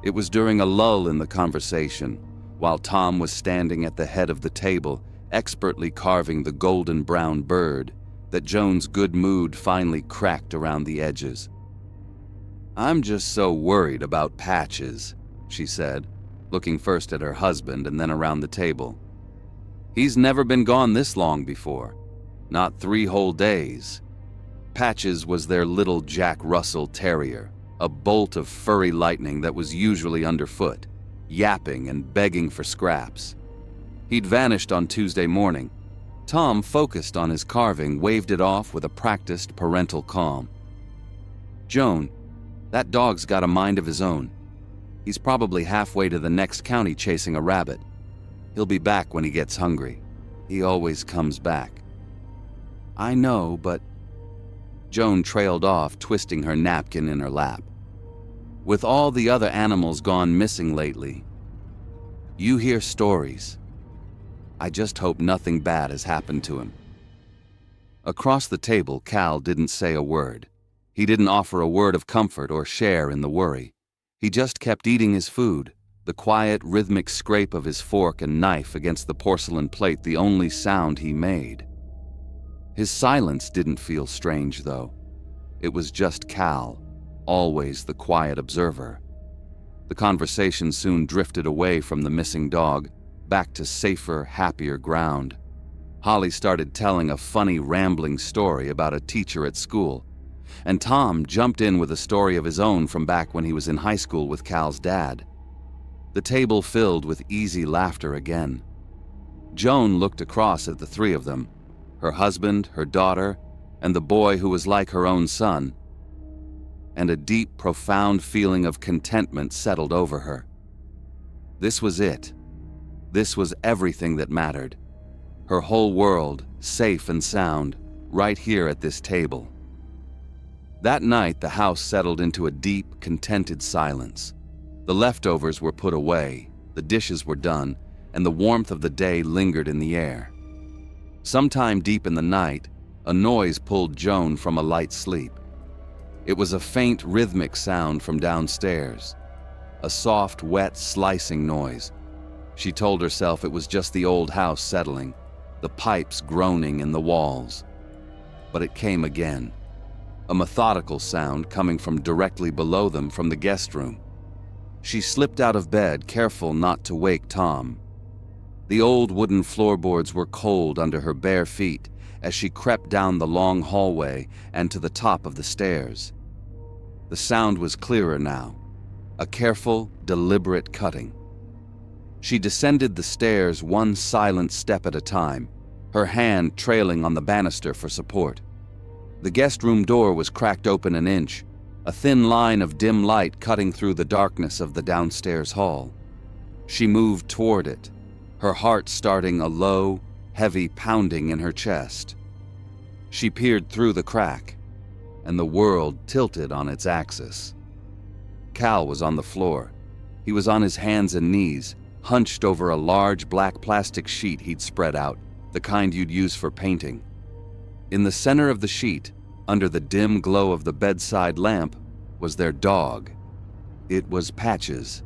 It was during a lull in the conversation, while Tom was standing at the head of the table, expertly carving the golden brown bird, that Joan's good mood finally cracked around the edges. "I'm just so worried about Patches," she said, looking first at her husband and then around the table. "He's never been gone this long before, not 3 whole days. Patches was their little Jack Russell Terrier, a bolt of furry lightning that was usually underfoot, yapping and begging for scraps. He'd vanished on Tuesday morning. Tom, focused on his carving, waved it off with a practiced parental calm. "Joan, that dog's got a mind of his own. He's probably halfway to the next county chasing a rabbit. He'll be back when he gets hungry. He always comes back." "I know, but..." Joan trailed off, twisting her napkin in her lap. "With all the other animals gone missing lately, you hear stories. I just hope nothing bad has happened to him." Across the table, Cal didn't say a word. He didn't offer a word of comfort or share in the worry. He just kept eating his food, the quiet, rhythmic scrape of his fork and knife against the porcelain plate the only sound he made. His silence didn't feel strange, though. It was just Cal, always the quiet observer. The conversation soon drifted away from the missing dog, back to safer, happier ground. Holly started telling a funny, rambling story about a teacher at school, and Tom jumped in with a story of his own from back when he was in high school with Cal's dad. The table filled with easy laughter again. Joan looked across at the three of them, her husband, her daughter, and the boy who was like her own son, and a deep, profound feeling of contentment settled over her. This was it. This was everything that mattered. Her whole world, safe and sound, right here at this table. That night, the house settled into a deep, contented silence. The leftovers were put away, the dishes were done, and the warmth of the day lingered in the air. Sometime deep in the night, a noise pulled Joan from a light sleep. It was a faint, rhythmic sound from downstairs, a soft, wet, slicing noise. She told herself it was just the old house settling, the pipes groaning in the walls. But it came again, a methodical sound coming from directly below them from the guest room. She slipped out of bed, careful not to wake Tom. The old wooden floorboards were cold under her bare feet as she crept down the long hallway and to the top of the stairs. The sound was clearer now, a careful, deliberate cutting. She descended the stairs one silent step at a time, her hand trailing on the banister for support. The guest room door was cracked open an inch, a thin line of dim light cutting through the darkness of the downstairs hall. She moved toward it, her heart starting a low, heavy pounding in her chest. She peered through the crack, and the world tilted on its axis. Cal was on the floor. He was on his hands and knees, hunched over a large black plastic sheet he'd spread out, the kind you'd use for painting. In the center of the sheet, under the dim glow of the bedside lamp, was their dog. It was Patches.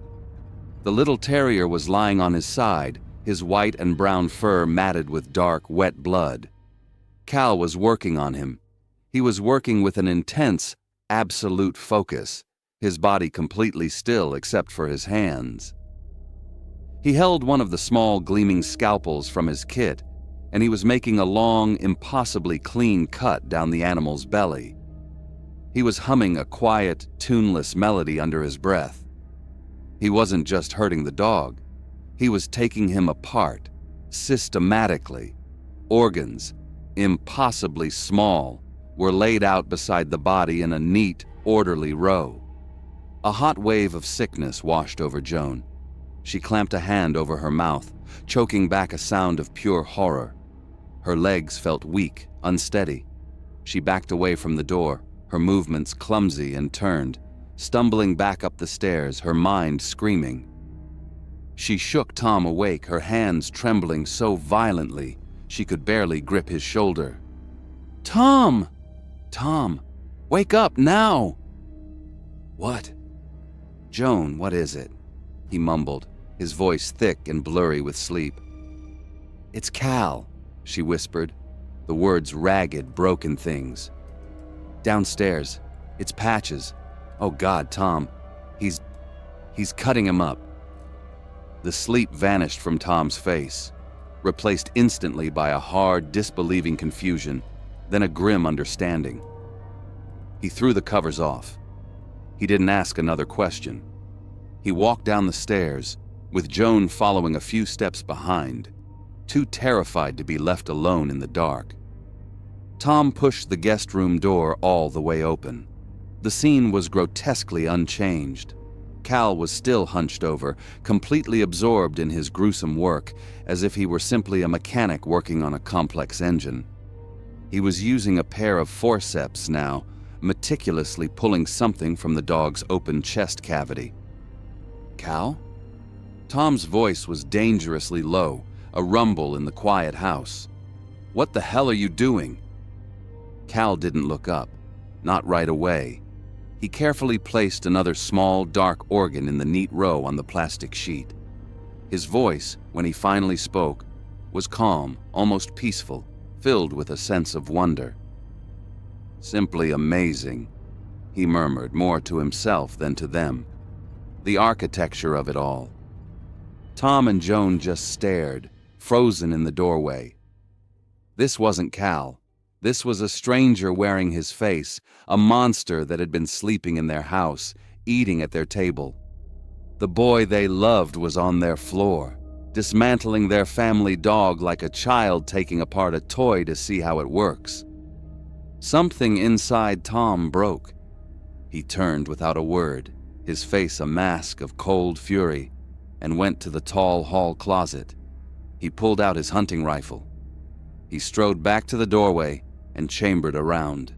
The little terrier was lying on his side, his white and brown fur matted with dark, wet blood. Cal was working on him. He was working with an intense, absolute focus, his body completely still except for his hands. He held one of the small, gleaming scalpels from his kit, and he was making a long, impossibly clean cut down the animal's belly. He was humming a quiet, tuneless melody under his breath. He wasn't just hurting the dog. He was taking him apart, systematically. Organs, impossibly small, were laid out beside the body in a neat, orderly row. A hot wave of sickness washed over Joan. She clamped a hand over her mouth, choking back a sound of pure horror. Her legs felt weak, unsteady. She backed away from the door, her movements clumsy and turned, stumbling back up the stairs, her mind screaming. She shook Tom awake, her hands trembling so violently she could barely grip his shoulder. "Tom! Tom, wake up now!" "What?" "Joan, what is it?" he mumbled, his voice thick and blurry with sleep. "It's Cal," she whispered, the words ragged, broken things. "Downstairs. It's Patches. Oh God, Tom. He's cutting him up." The sleep vanished from Tom's face, replaced instantly by a hard, disbelieving confusion, then a grim understanding. He threw the covers off. He didn't ask another question. He walked down the stairs, with Joan following a few steps behind, too terrified to be left alone in the dark. Tom pushed the guest room door all the way open. The scene was grotesquely unchanged. Cal was still hunched over, completely absorbed in his gruesome work, as if he were simply a mechanic working on a complex engine. He was using a pair of forceps now, meticulously pulling something from the dog's open chest cavity. "Cal?" Tom's voice was dangerously low, a rumble in the quiet house. "What the hell are you doing?" Cal didn't look up, not right away. He carefully placed another small, dark organ in the neat row on the plastic sheet. His voice, when he finally spoke, was calm, almost peaceful, filled with a sense of wonder. "Simply amazing," he murmured, more to himself than to them. The architecture of it all. Tom and Joan just stared, frozen in the doorway. This wasn't Cal. This was a stranger wearing his face, a monster that had been sleeping in their house, eating at their table. The boy they loved was on their floor, dismantling their family dog like a child taking apart a toy to see how it works. Something inside Tom broke. He turned without a word, his face a mask of cold fury, and went to the tall hall closet. He pulled out his hunting rifle. He strode back to the doorway and chambered around.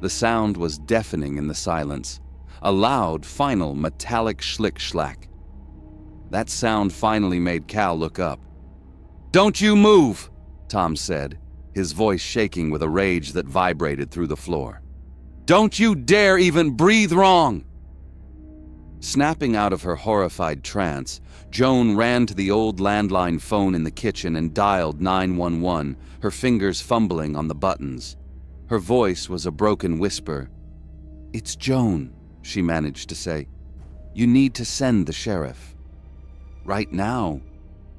The sound was deafening in the silence, a loud, final, metallic schlick-schlack. That sound finally made Cal look up. "Don't you move!" Tom said, his voice shaking with a rage that vibrated through the floor. "Don't you dare even breathe wrong!" Snapping out of her horrified trance, Joan ran to the old landline phone in the kitchen and dialed 911, her fingers fumbling on the buttons. Her voice was a broken whisper. "It's Joan," she managed to say. "You need to send the sheriff. Right now,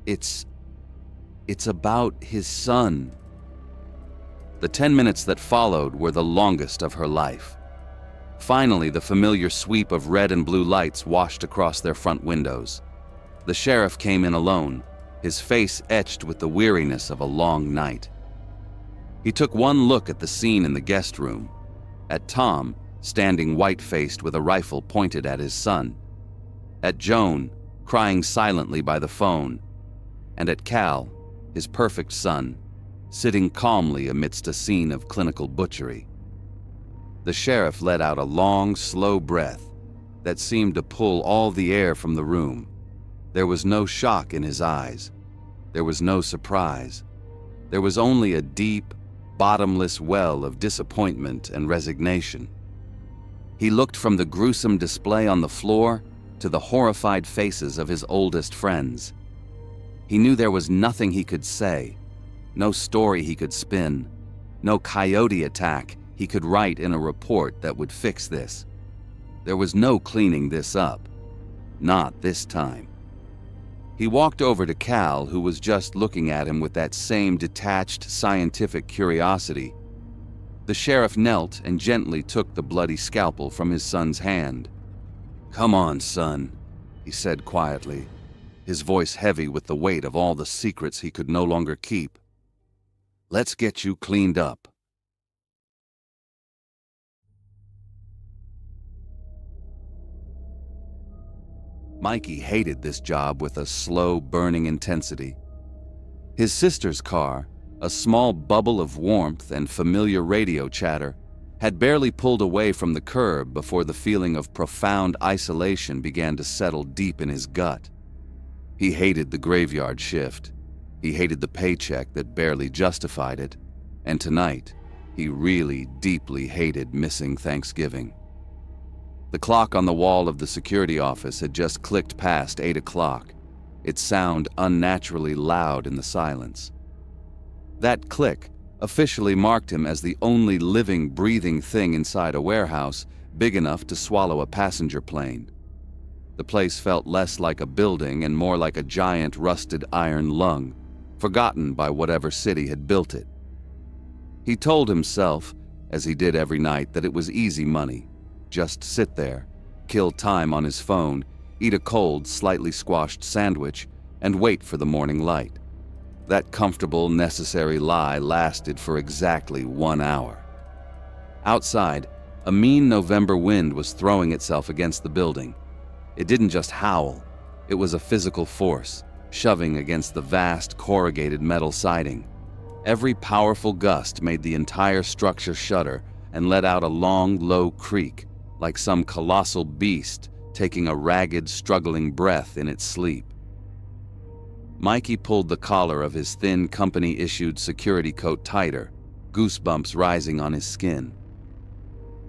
it's about his son." The 10 minutes that followed were the longest of her life. Finally, the familiar sweep of red and blue lights washed across their front windows. The sheriff came in alone, his face etched with the weariness of a long night. He took one look at the scene in the guest room, at Tom, standing white-faced with a rifle pointed at his son, at Joan, crying silently by the phone, and at Cal, his perfect son, sitting calmly amidst a scene of clinical butchery. The sheriff let out a long, slow breath that seemed to pull all the air from the room. There was no shock in his eyes. There was no surprise. There was only a deep, bottomless well of disappointment and resignation. He looked from the gruesome display on the floor to the horrified faces of his oldest friends. He knew there was nothing he could say, no story he could spin, no coyote attack he could write in a report that would fix this. There was no cleaning this up. Not this time. He walked over to Cal, who was just looking at him with that same detached, scientific curiosity. The sheriff knelt and gently took the bloody scalpel from his son's hand. "Come on, son," he said quietly, his voice heavy with the weight of all the secrets he could no longer keep. "Let's get you cleaned up." Mikey hated this job with a slow, burning intensity. His sister's car, a small bubble of warmth and familiar radio chatter, had barely pulled away from the curb before the feeling of profound isolation began to settle deep in his gut. He hated the graveyard shift. He hated the paycheck that barely justified it. And tonight, he really deeply hated missing Thanksgiving. The clock on the wall of the security office had just clicked past 8 o'clock, its sound unnaturally loud in the silence. That click officially marked him as the only living, breathing thing inside a warehouse big enough to swallow a passenger plane. The place felt less like a building and more like a giant rusted iron lung, forgotten by whatever city had built it. He told himself, as he did every night, that it was easy money. Just sit there, kill time on his phone, eat a cold, slightly squashed sandwich, and wait for the morning light. That comfortable, necessary lie lasted for exactly 1 hour. Outside, a mean November wind was throwing itself against the building. It didn't just howl, it was a physical force, shoving against the vast, corrugated metal siding. Every powerful gust made the entire structure shudder and let out a long, low creak, like some colossal beast taking a ragged, struggling breath in its sleep. Mikey pulled the collar of his thin, company-issued security coat tighter, goosebumps rising on his skin.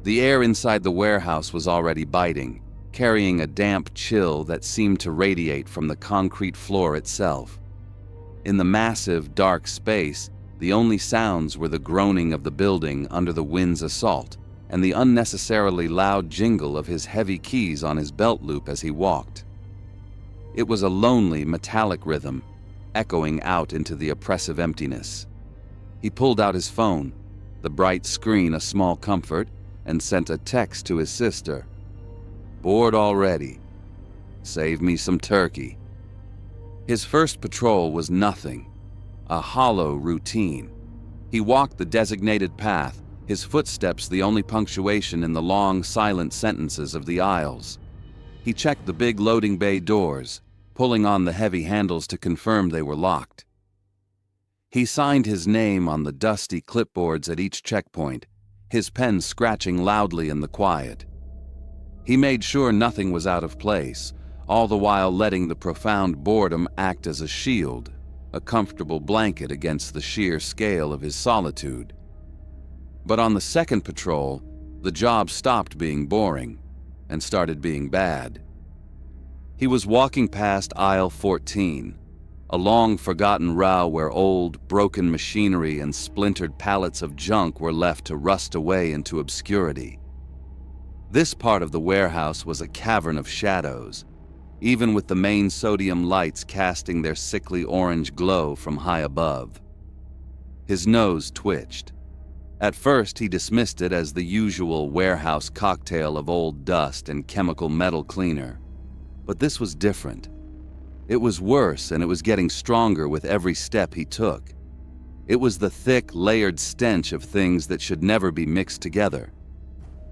The air inside the warehouse was already biting, carrying a damp chill that seemed to radiate from the concrete floor itself. In the massive, dark space, the only sounds were the groaning of the building under the wind's assault and the unnecessarily loud jingle of his heavy keys on his belt loop as he walked. It was a lonely, metallic rhythm, echoing out into the oppressive emptiness. He pulled out his phone, the bright screen a small comfort, and sent a text to his sister. "Bored already. Save me some turkey." His first patrol was nothing, a hollow routine. He walked the designated path, his footsteps the only punctuation in the long, silent sentences of the aisles. He checked the big loading bay doors, pulling on the heavy handles to confirm they were locked. He signed his name on the dusty clipboards at each checkpoint, his pen scratching loudly in the quiet. He made sure nothing was out of place, all the while letting the profound boredom act as a shield, a comfortable blanket against the sheer scale of his solitude. But on the second patrol, the job stopped being boring and started being bad. He was walking past aisle 14, a long-forgotten row where old, broken machinery and splintered pallets of junk were left to rust away into obscurity. This part of the warehouse was a cavern of shadows, even with the main sodium lights casting their sickly orange glow from high above. His nose twitched. At first, he dismissed it as the usual warehouse cocktail of old dust and chemical metal cleaner. But this was different. It was worse, and it was getting stronger with every step he took. It was the thick, layered stench of things that should never be mixed together.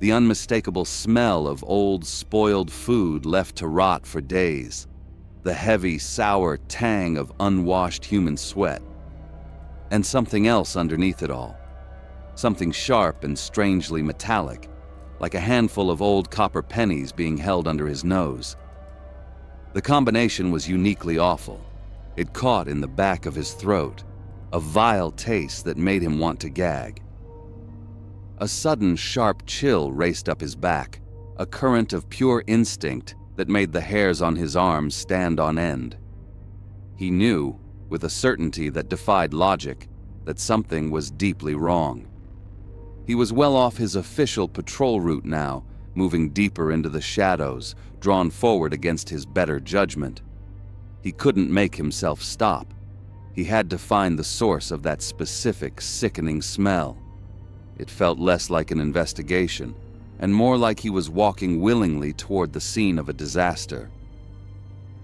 The unmistakable smell of old, spoiled food left to rot for days. The heavy, sour tang of unwashed human sweat. And something else underneath it all. Something sharp and strangely metallic, like a handful of old copper pennies being held under his nose. The combination was uniquely awful. It caught in the back of his throat, a vile taste that made him want to gag. A sudden sharp chill raced up his back, a current of pure instinct that made the hairs on his arms stand on end. He knew, with a certainty that defied logic, that something was deeply wrong. He was well off his official patrol route now, moving deeper into the shadows, drawn forward against his better judgment. He couldn't make himself stop. He had to find the source of that specific, sickening smell. It felt less like an investigation, and more like he was walking willingly toward the scene of a disaster.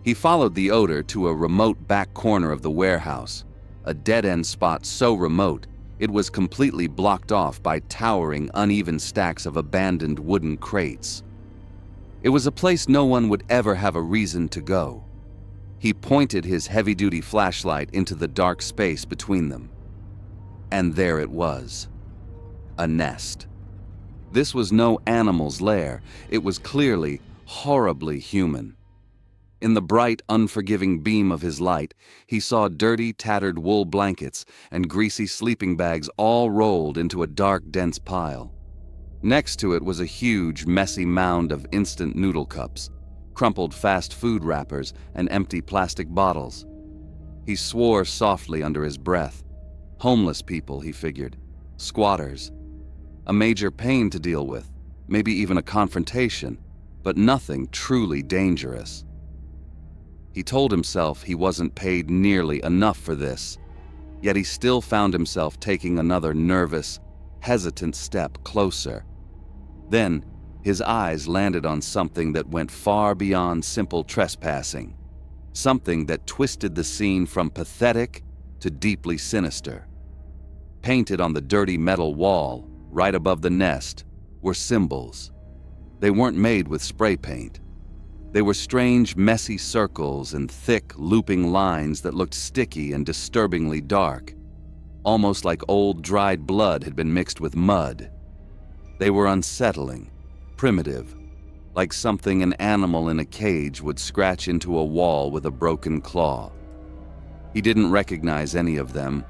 He followed the odor to a remote back corner of the warehouse, a dead-end spot so remote it was completely blocked off by towering, uneven stacks of abandoned wooden crates. It was a place no one would ever have a reason to go. He pointed his heavy-duty flashlight into the dark space between them. And there it was. A nest. This was no animal's lair. It was clearly, horribly human. In the bright, unforgiving beam of his light, he saw dirty, tattered wool blankets and greasy sleeping bags all rolled into a dark, dense pile. Next to it was a huge, messy mound of instant noodle cups, crumpled fast food wrappers, and empty plastic bottles. He swore softly under his breath. Homeless people, he figured. Squatters. A major pain to deal with, maybe even a confrontation, but nothing truly dangerous. He told himself he wasn't paid nearly enough for this, yet he still found himself taking another nervous, hesitant step closer. Then, his eyes landed on something that went far beyond simple trespassing, something that twisted the scene from pathetic to deeply sinister. Painted on the dirty metal wall, right above the nest, were symbols. They weren't made with spray paint. They were strange, messy circles and thick, looping lines that looked sticky and disturbingly dark, almost like old, dried blood had been mixed with mud. They were unsettling, primitive, like something an animal in a cage would scratch into a wall with a broken claw. He didn't recognize any of them,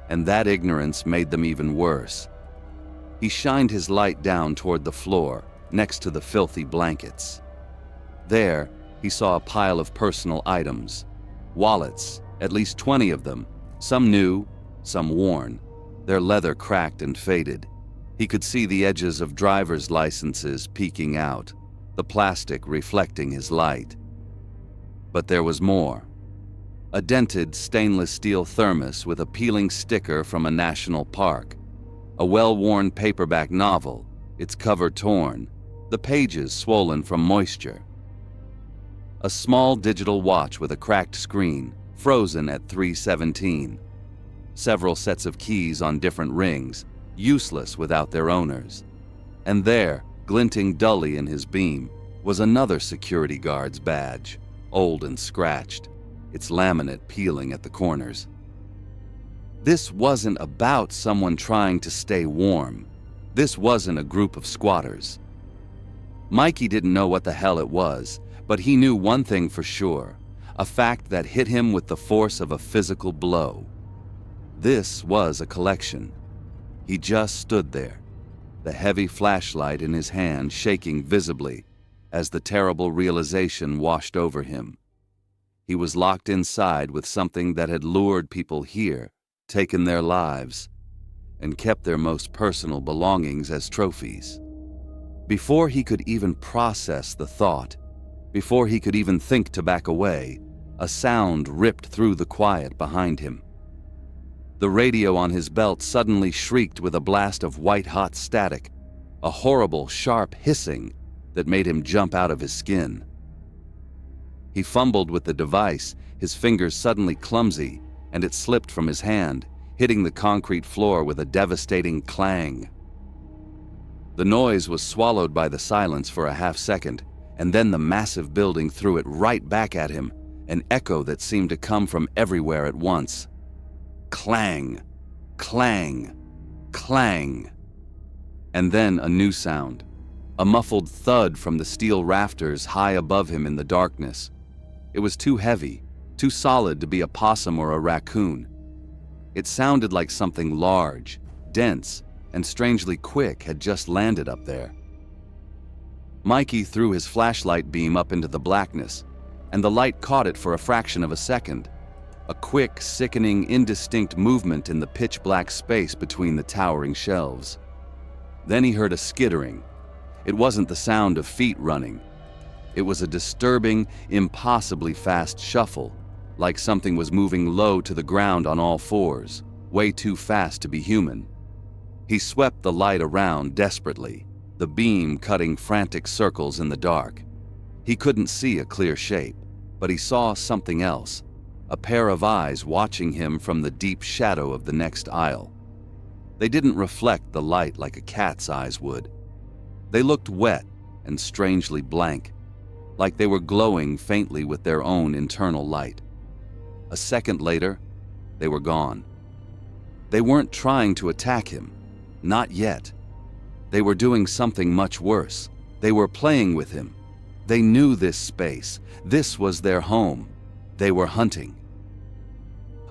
and that ignorance made them even worse. He shined his light down toward the floor, next to the filthy blankets. There, he saw a pile of personal items. Wallets, at least 20 of them, some new, some worn, their leather cracked and faded. He could see the edges of driver's licenses peeking out, the plastic reflecting his light. But there was more. A dented stainless steel thermos with a peeling sticker from a national park. A well-worn paperback novel, its cover torn, the pages swollen from moisture. A small digital watch with a cracked screen, frozen at 3:17. Several sets of keys on different rings, useless without their owners. And there, glinting dully in his beam, was another security guard's badge, old and scratched, its laminate peeling at the corners. This wasn't about someone trying to stay warm. This wasn't a group of squatters. Mikey didn't know what the hell it was, but he knew one thing for sure, a fact that hit him with the force of a physical blow. This was a collection. He just stood there, the heavy flashlight in his hand shaking visibly as the terrible realization washed over him. He was locked inside with something that had lured people here, taken their lives, and kept their most personal belongings as trophies. Before he could even process the thought, before he could even think to back away, a sound ripped through the quiet behind him. The radio on his belt suddenly shrieked with a blast of white-hot static, a horrible, sharp hissing that made him jump out of his skin. He fumbled with the device, his fingers suddenly clumsy, and it slipped from his hand, hitting the concrete floor with a devastating clang. The noise was swallowed by the silence for a half-second, and then the massive building threw it right back at him, an echo that seemed to come from everywhere at once. Clang, clang, clang. And then a new sound, a muffled thud from the steel rafters high above him in the darkness. It was too heavy, too solid to be a possum or a raccoon. It sounded like something large, dense, and strangely quick had just landed up there. Mikey threw his flashlight beam up into the blackness, and the light caught it for a fraction of a second. A quick, sickening, indistinct movement in the pitch-black space between the towering shelves. Then he heard a skittering. It wasn't the sound of feet running. It was a disturbing, impossibly fast shuffle, like something was moving low to the ground on all fours, way too fast to be human. He swept the light around desperately, the beam cutting frantic circles in the dark. He couldn't see a clear shape, but he saw something else, a pair of eyes watching him from the deep shadow of the next aisle. They didn't reflect the light like a cat's eyes would. They looked wet and strangely blank, like they were glowing faintly with their own internal light. A second later, they were gone. They weren't trying to attack him, not yet. They were doing something much worse. They were playing with him. They knew this space. This was their home. They were hunting.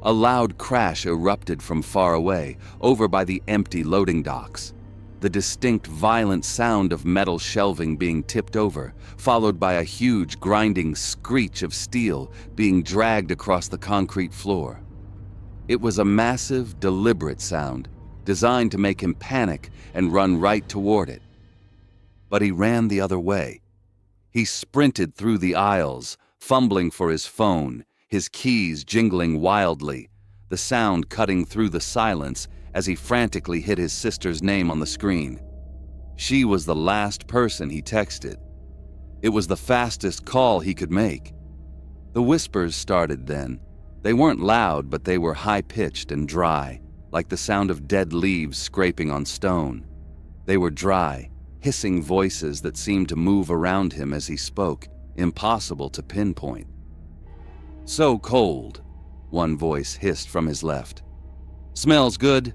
A loud crash erupted from far away, over by the empty loading docks. The distinct, violent sound of metal shelving being tipped over, followed by a huge, grinding screech of steel being dragged across the concrete floor. It was a massive, deliberate sound, designed to make him panic and run right toward it. But he ran the other way. He sprinted through the aisles, fumbling for his phone, his keys jingling wildly, the sound cutting through the silence as he frantically hit his sister's name on the screen. She was the last person he texted. It was the fastest call he could make. The whispers started then. They weren't loud, but they were high-pitched and dry, like the sound of dead leaves scraping on stone. They were dry, hissing voices that seemed to move around him as he spoke, impossible to pinpoint. "So cold," one voice hissed from his left. "Smells good,"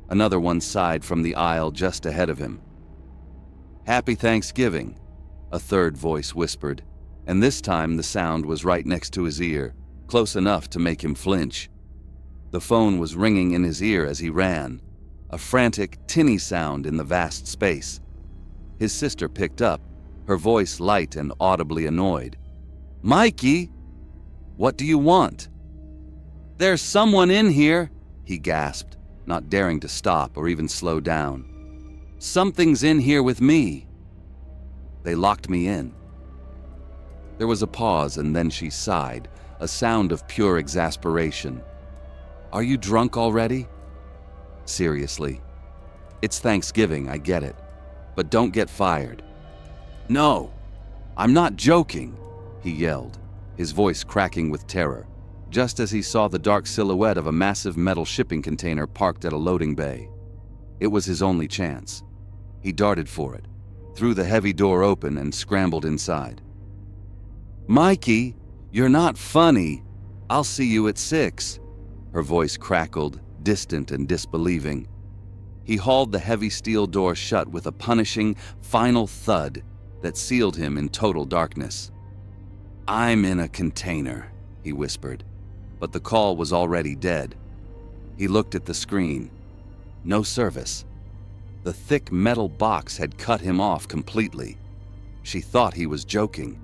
another one sighed from the aisle just ahead of him. "Happy Thanksgiving," a third voice whispered, and this time the sound was right next to his ear, close enough to make him flinch. The phone was ringing in his ear as he ran, a frantic, tinny sound in the vast space. His sister picked up, her voice light and audibly annoyed. "Mikey! What do you want?" "There's someone in here," he gasped, not daring to stop or even slow down. Something's in here with me. They locked me in. There was a pause, and then she sighed, a sound of pure exasperation. Are you drunk already? Seriously. It's Thanksgiving, I get it. But don't get fired. No, I'm not joking, he yelled, his voice cracking with terror, just as he saw the dark silhouette of a massive metal shipping container parked at a loading bay. It was his only chance. He darted for it, threw the heavy door open, and scrambled inside. Mikey, you're not funny. I'll see you at 6. Her voice crackled, distant and disbelieving. He hauled the heavy steel door shut with a punishing, final thud that sealed him in total darkness. I'm in a container, he whispered, but the call was already dead. He looked at the screen. No service. The thick metal box had cut him off completely. She thought he was joking.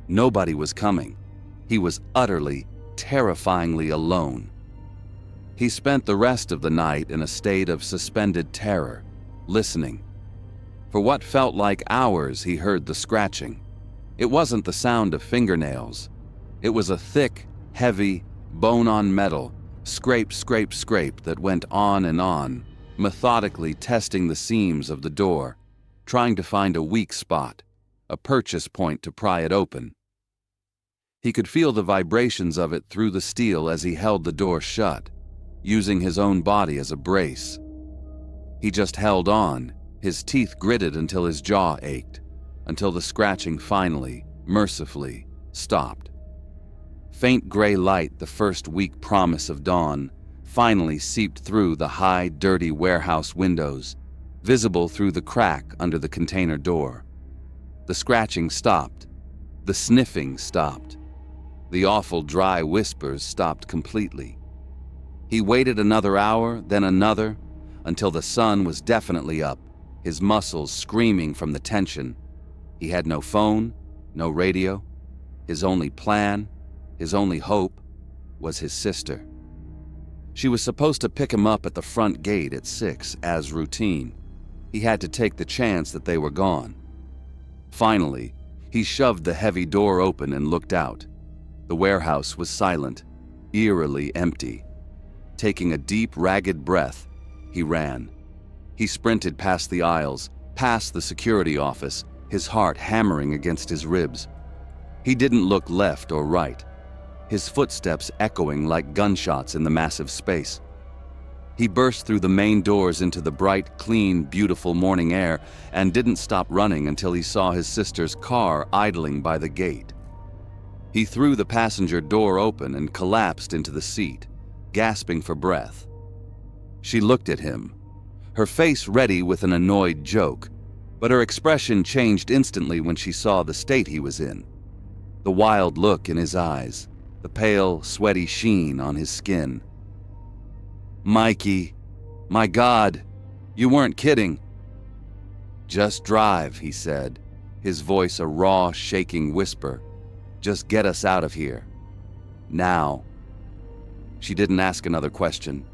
Nobody was coming. He was utterly, terrifyingly alone. He spent the rest of the night in a state of suspended terror, listening. For what felt like hours, he heard the scratching. It wasn't the sound of fingernails. It was a thick, heavy, bone-on metal, scrape, scrape, scrape that went on, methodically testing the seams of the door, trying to find a weak spot, a purchase point to pry it open. He could feel the vibrations of it through the steel as he held the door shut, using his own body as a brace. He just held on, his teeth gritted until his jaw ached, until the scratching finally, mercifully, stopped. Faint gray light, the first weak promise of dawn, finally seeped through the high, dirty warehouse windows, visible through the crack under the container door. The scratching stopped. The sniffing stopped. The awful dry whispers stopped completely. He waited another hour, then another, until the sun was definitely up, his muscles screaming from the tension. He had no phone, no radio. His only plan, his only hope, was his sister. She was supposed to pick him up at the front gate at 6, as routine. He had to take the chance that they were gone. Finally, he shoved the heavy door open and looked out. The warehouse was silent, eerily empty. Taking a deep, ragged breath, he ran. He sprinted past the aisles, past the security office, his heart hammering against his ribs. He didn't look left or right, his footsteps echoing like gunshots in the massive space. He burst through the main doors into the bright, clean, beautiful morning air and didn't stop running until he saw his sister's car idling by the gate. He threw the passenger door open and collapsed into the seat, gasping for breath. She looked at him, her face ready with an annoyed joke, but her expression changed instantly when she saw the state he was in. The wild look in his eyes, the pale, sweaty sheen on his skin. Mikey, my God, you weren't kidding. Just drive, he said, his voice a raw, shaking whisper. Just get us out of here. Now. She didn't ask another question.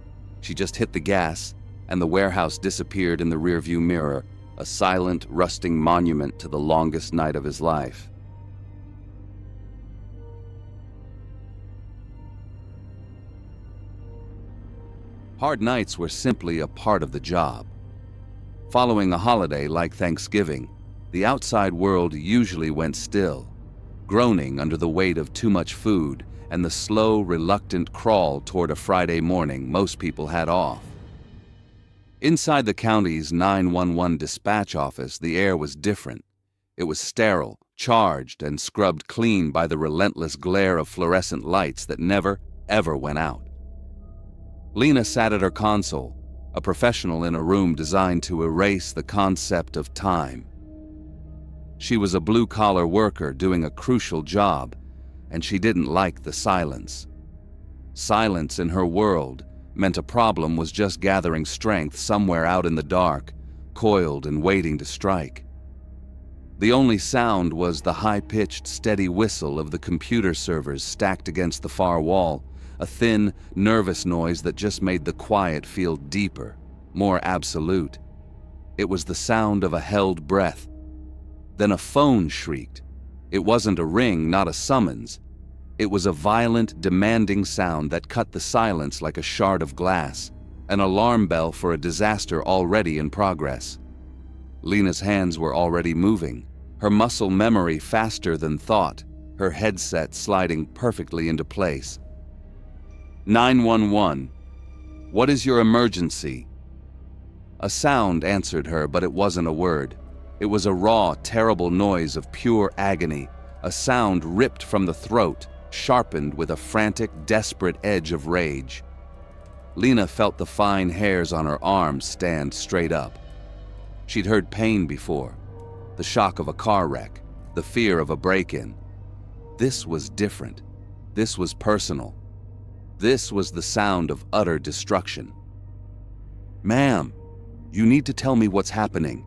She just hit the gas, and the warehouse disappeared in the rearview mirror, a silent, rusting monument to the longest night of his life. Hard nights were simply a part of the job. Following a holiday like Thanksgiving, the outside world usually went still, groaning under the weight of too much food and the slow, reluctant crawl toward a Friday morning most people had off. Inside the county's 911 dispatch office, the air was different. It was sterile, charged, and scrubbed clean by the relentless glare of fluorescent lights that never, ever went out. Lena sat at her console, a professional in a room designed to erase the concept of time. She was a blue-collar worker doing a crucial job, and she didn't like the silence. Silence in her world meant a problem was just gathering strength somewhere out in the dark, coiled and waiting to strike. The only sound was the high-pitched, steady whistle of the computer servers stacked against the far wall, a thin, nervous noise that just made the quiet feel deeper, more absolute. It was the sound of a held breath. Then a phone shrieked. It wasn't a ring, not a summons. It was a violent, demanding sound that cut the silence like a shard of glass, an alarm bell for a disaster already in progress. Lena's hands were already moving, her muscle memory faster than thought, her headset sliding perfectly into place. 911. What is your emergency? A sound answered her, but it wasn't a word. It was a raw, terrible noise of pure agony, a sound ripped from the throat, sharpened with a frantic, desperate edge of rage. Lena felt the fine hairs on her arms stand straight up. She'd heard pain before, the shock of a car wreck, the fear of a break-in. This was different. This was personal. This was the sound of utter destruction. "Ma'am, you need to tell me what's happening,"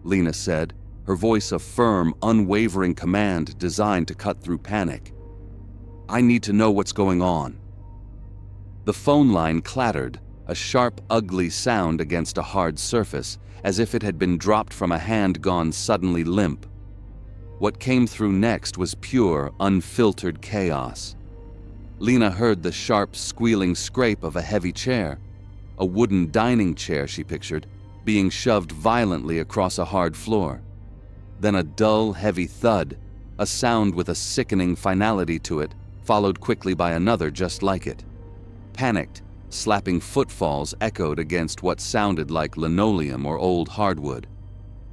Lena said, her voice a firm, unwavering command designed to cut through panic. "I need to know what's going on." The phone line clattered, a sharp, ugly sound against a hard surface, as if it had been dropped from a hand gone suddenly limp. What came through next was pure, unfiltered chaos. Lena heard the sharp, squealing scrape of a heavy chair, a wooden dining chair she pictured, being shoved violently across a hard floor. Then a dull, heavy thud, a sound with a sickening finality to it, followed quickly by another just like it. Panicked, slapping footfalls echoed against what sounded like linoleum or old hardwood.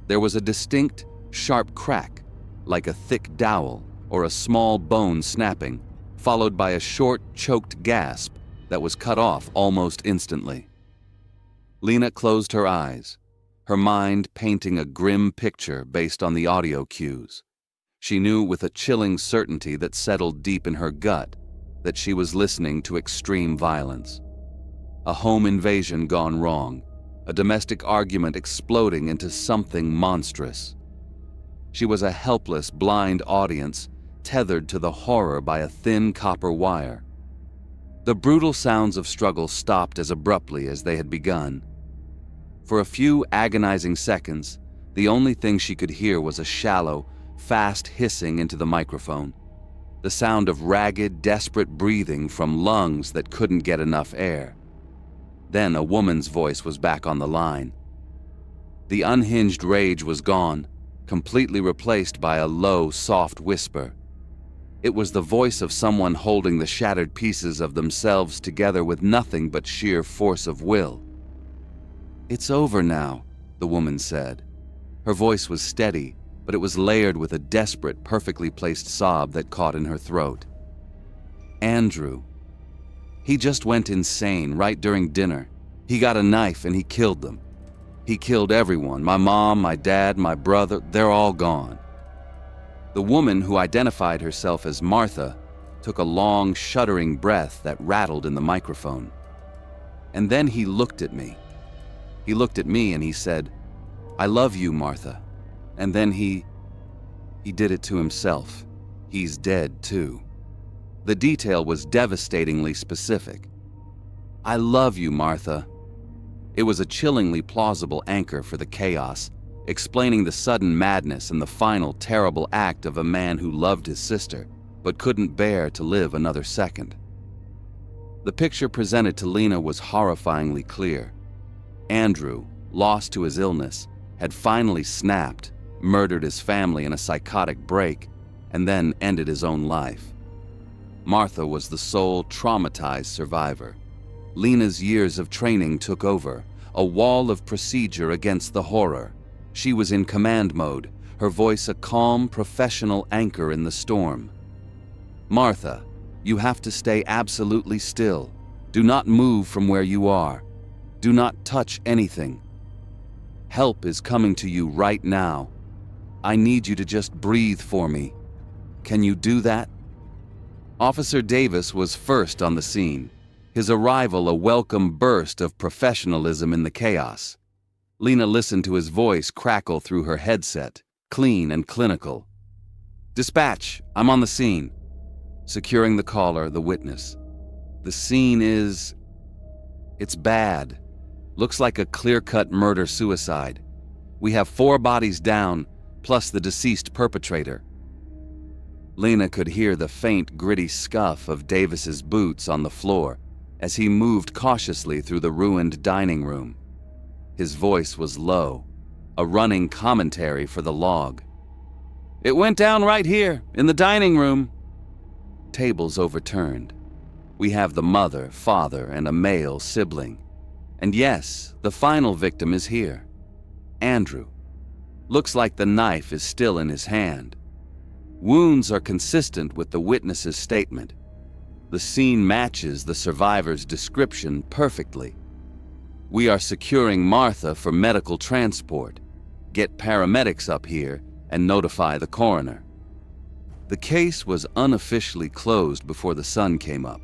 There was a distinct, sharp crack, like a thick dowel or a small bone snapping, followed by a short, choked gasp that was cut off almost instantly. Lena closed her eyes, her mind painting a grim picture based on the audio cues. She knew with a chilling certainty that settled deep in her gut that she was listening to extreme violence. A home invasion gone wrong, a domestic argument exploding into something monstrous. She was a helpless, blind audience, tethered to the horror by a thin copper wire. The brutal sounds of struggle stopped as abruptly as they had begun. For a few agonizing seconds, the only thing she could hear was a shallow, fast hissing into the microphone, the sound of ragged, desperate breathing from lungs that couldn't get enough air. Then a woman's voice was back on the line. The unhinged rage was gone, completely replaced by a low, soft whisper. It was the voice of someone holding the shattered pieces of themselves together with nothing but sheer force of will. "It's over now," the woman said. Her voice was steady, but it was layered with a desperate, perfectly placed sob that caught in her throat. "Andrew. He just went insane right during dinner. He got a knife and he killed them. He killed everyone. My mom, my dad, my brother, they're all gone." The woman, who identified herself as Martha, took a long, shuddering breath that rattled in the microphone. "And then he looked at me. He looked at me and he said, 'I love you, Martha.' And then he did it to himself. He's dead, too." The detail was devastatingly specific. "I love you, Martha." It was a chillingly plausible anchor for the chaos, explaining the sudden madness and the final terrible act of a man who loved his sister, but couldn't bear to live another second. The picture presented to Lena was horrifyingly clear. Andrew, lost to his illness, had finally snapped, murdered his family in a psychotic break, and then ended his own life. Martha was the sole traumatized survivor. Lena's years of training took over, a wall of procedure against the horror. She was in command mode, her voice a calm, professional anchor in the storm. "Martha, you have to stay absolutely still. Do not move from where you are. Do not touch anything. Help is coming to you right now. I need you to just breathe for me. Can you do that?" Officer Davis was first on the scene, his arrival a welcome burst of professionalism in the chaos. Lena listened to his voice crackle through her headset, clean and clinical. "Dispatch, I'm on the scene." Securing the caller, the witness. "The scene it's bad. Looks like a clear-cut murder-suicide. We have 4 bodies down, plus the deceased perpetrator." Lena could hear the faint, gritty scuff of Davis's boots on the floor as he moved cautiously through the ruined dining room. His voice was low, a running commentary for the log. "It went down right here, in the dining room." Tables overturned. We have the mother, father, and a male sibling. And yes, the final victim is here. Andrew. Looks like the knife is still in his hand. Wounds are consistent with the witness's statement. The scene matches the survivor's description perfectly. We are securing Martha for medical transport. Get paramedics up here and notify the coroner. The case was unofficially closed before the sun came up.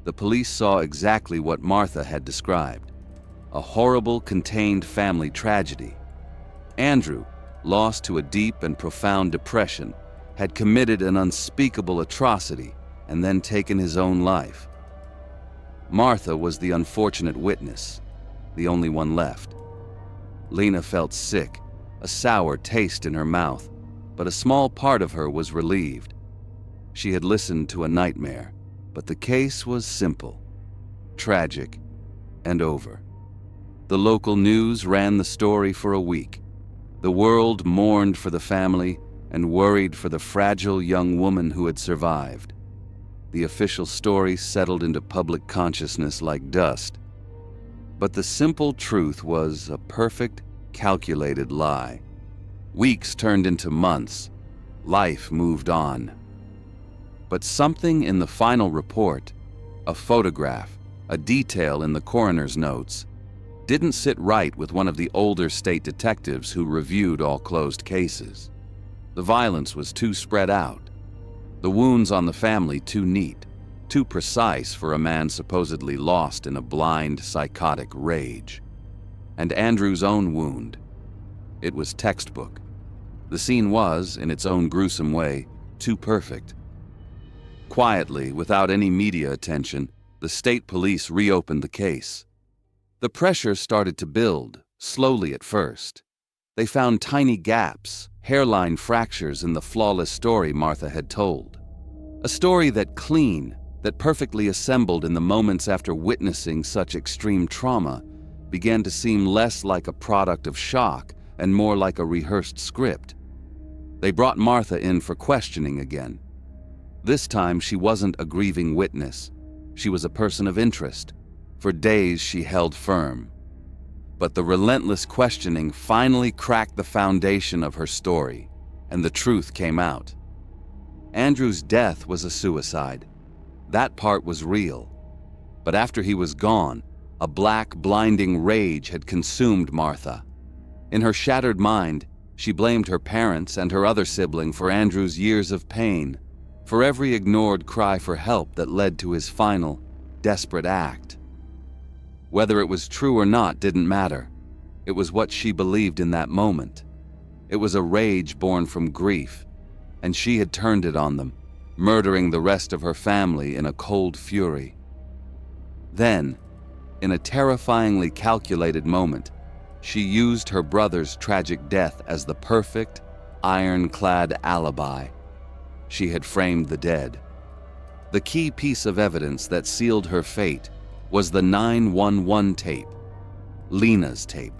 The police saw exactly what Martha had described: a horrible, contained family tragedy. Andrew, lost to a deep and profound depression, had committed an unspeakable atrocity and then taken his own life. Martha was the unfortunate witness, the only one left. Lena felt sick, a sour taste in her mouth, but a small part of her was relieved. She had listened to a nightmare, but the case was simple, tragic, and over. The local news ran the story for a week. The world mourned for the family and worried for the fragile young woman who had survived. The official story settled into public consciousness like dust. But the simple truth was a perfect, calculated lie. Weeks turned into months. Life moved on. But something in the final report, a photograph, a detail in the coroner's notes, didn't sit right with one of the older state detectives who reviewed all closed cases. The violence was too spread out. The wounds on the family too neat, too precise for a man supposedly lost in a blind, psychotic rage. And Andrew's own wound. It was textbook. The scene was, in its own gruesome way, too perfect. Quietly, without any media attention, the state police reopened the case. The pressure started to build, slowly at first. They found tiny gaps, hairline fractures in the flawless story Martha had told. A story that perfectly assembled in the moments after witnessing such extreme trauma, began to seem less like a product of shock and more like a rehearsed script. They brought Martha in for questioning again. This time she wasn't a grieving witness. She was a person of interest. For days she held firm. But the relentless questioning finally cracked the foundation of her story, and the truth came out. Andrew's death was a suicide. That part was real. But after he was gone, a black, blinding rage had consumed Martha. In her shattered mind, she blamed her parents and her other sibling for Andrew's years of pain, for every ignored cry for help that led to his final, desperate act. Whether it was true or not didn't matter. It was what she believed in that moment. It was a rage born from grief, and she had turned it on them, murdering the rest of her family in a cold fury. Then, in a terrifyingly calculated moment, she used her brother's tragic death as the perfect, ironclad alibi. She had framed the dead. The key piece of evidence that sealed her fate was the 911 tape, Lena's tape.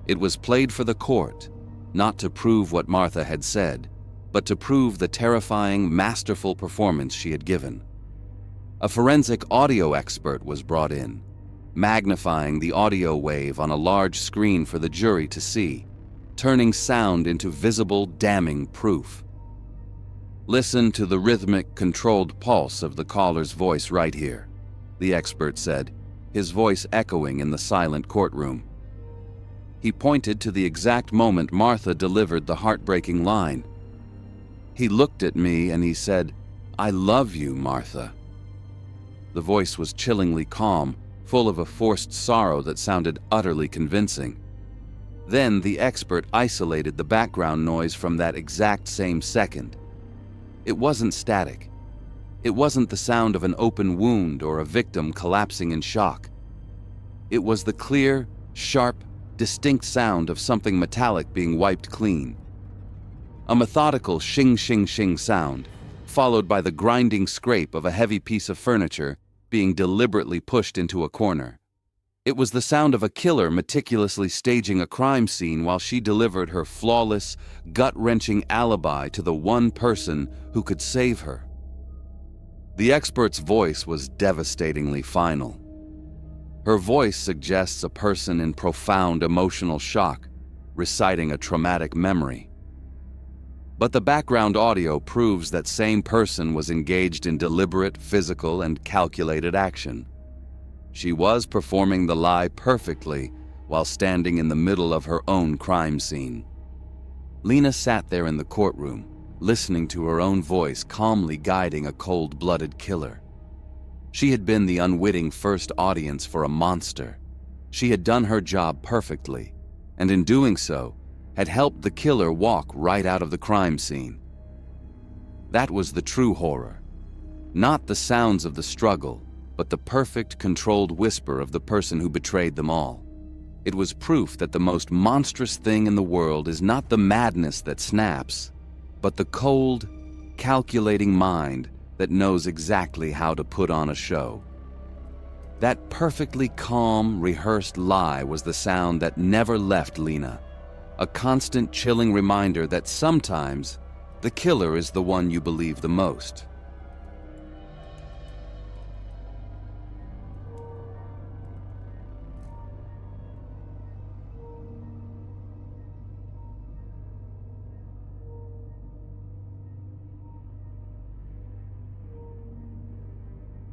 It was played for the court, not to prove what Martha had said, but to prove the terrifying, masterful performance she had given. A forensic audio expert was brought in, magnifying the audio wave on a large screen for the jury to see, turning sound into visible, damning proof. "Listen to the rhythmic, controlled pulse of the caller's voice right here," the expert said, his voice echoing in the silent courtroom. He pointed to the exact moment Martha delivered the heartbreaking line. "He looked at me and he said, 'I love you, Martha.'" The voice was chillingly calm, full of a forced sorrow that sounded utterly convincing. Then the expert isolated the background noise from that exact same second. It wasn't static. It wasn't the sound of an open wound or a victim collapsing in shock. It was the clear, sharp, distinct sound of something metallic being wiped clean. A methodical shing shing shing sound, followed by the grinding scrape of a heavy piece of furniture being deliberately pushed into a corner. It was the sound of a killer meticulously staging a crime scene while she delivered her flawless, gut-wrenching alibi to the one person who could save her. The expert's voice was devastatingly final. Her voice suggests a person in profound emotional shock, reciting a traumatic memory. But the background audio proves that same person was engaged in deliberate, physical, and calculated action. She was performing the lie perfectly while standing in the middle of her own crime scene. Lena sat there in the courtroom, listening to her own voice calmly guiding a cold-blooded killer. She had been the unwitting first audience for a monster. She had done her job perfectly, and in doing so, had helped the killer walk right out of the crime scene. That was the true horror. Not the sounds of the struggle, but the perfect, controlled whisper of the person who betrayed them all. It was proof that the most monstrous thing in the world is not the madness that snaps, but the cold, calculating mind that knows exactly how to put on a show. That perfectly calm, rehearsed lie was the sound that never left Lena, a constant chilling reminder that sometimes the killer is the one you believe the most.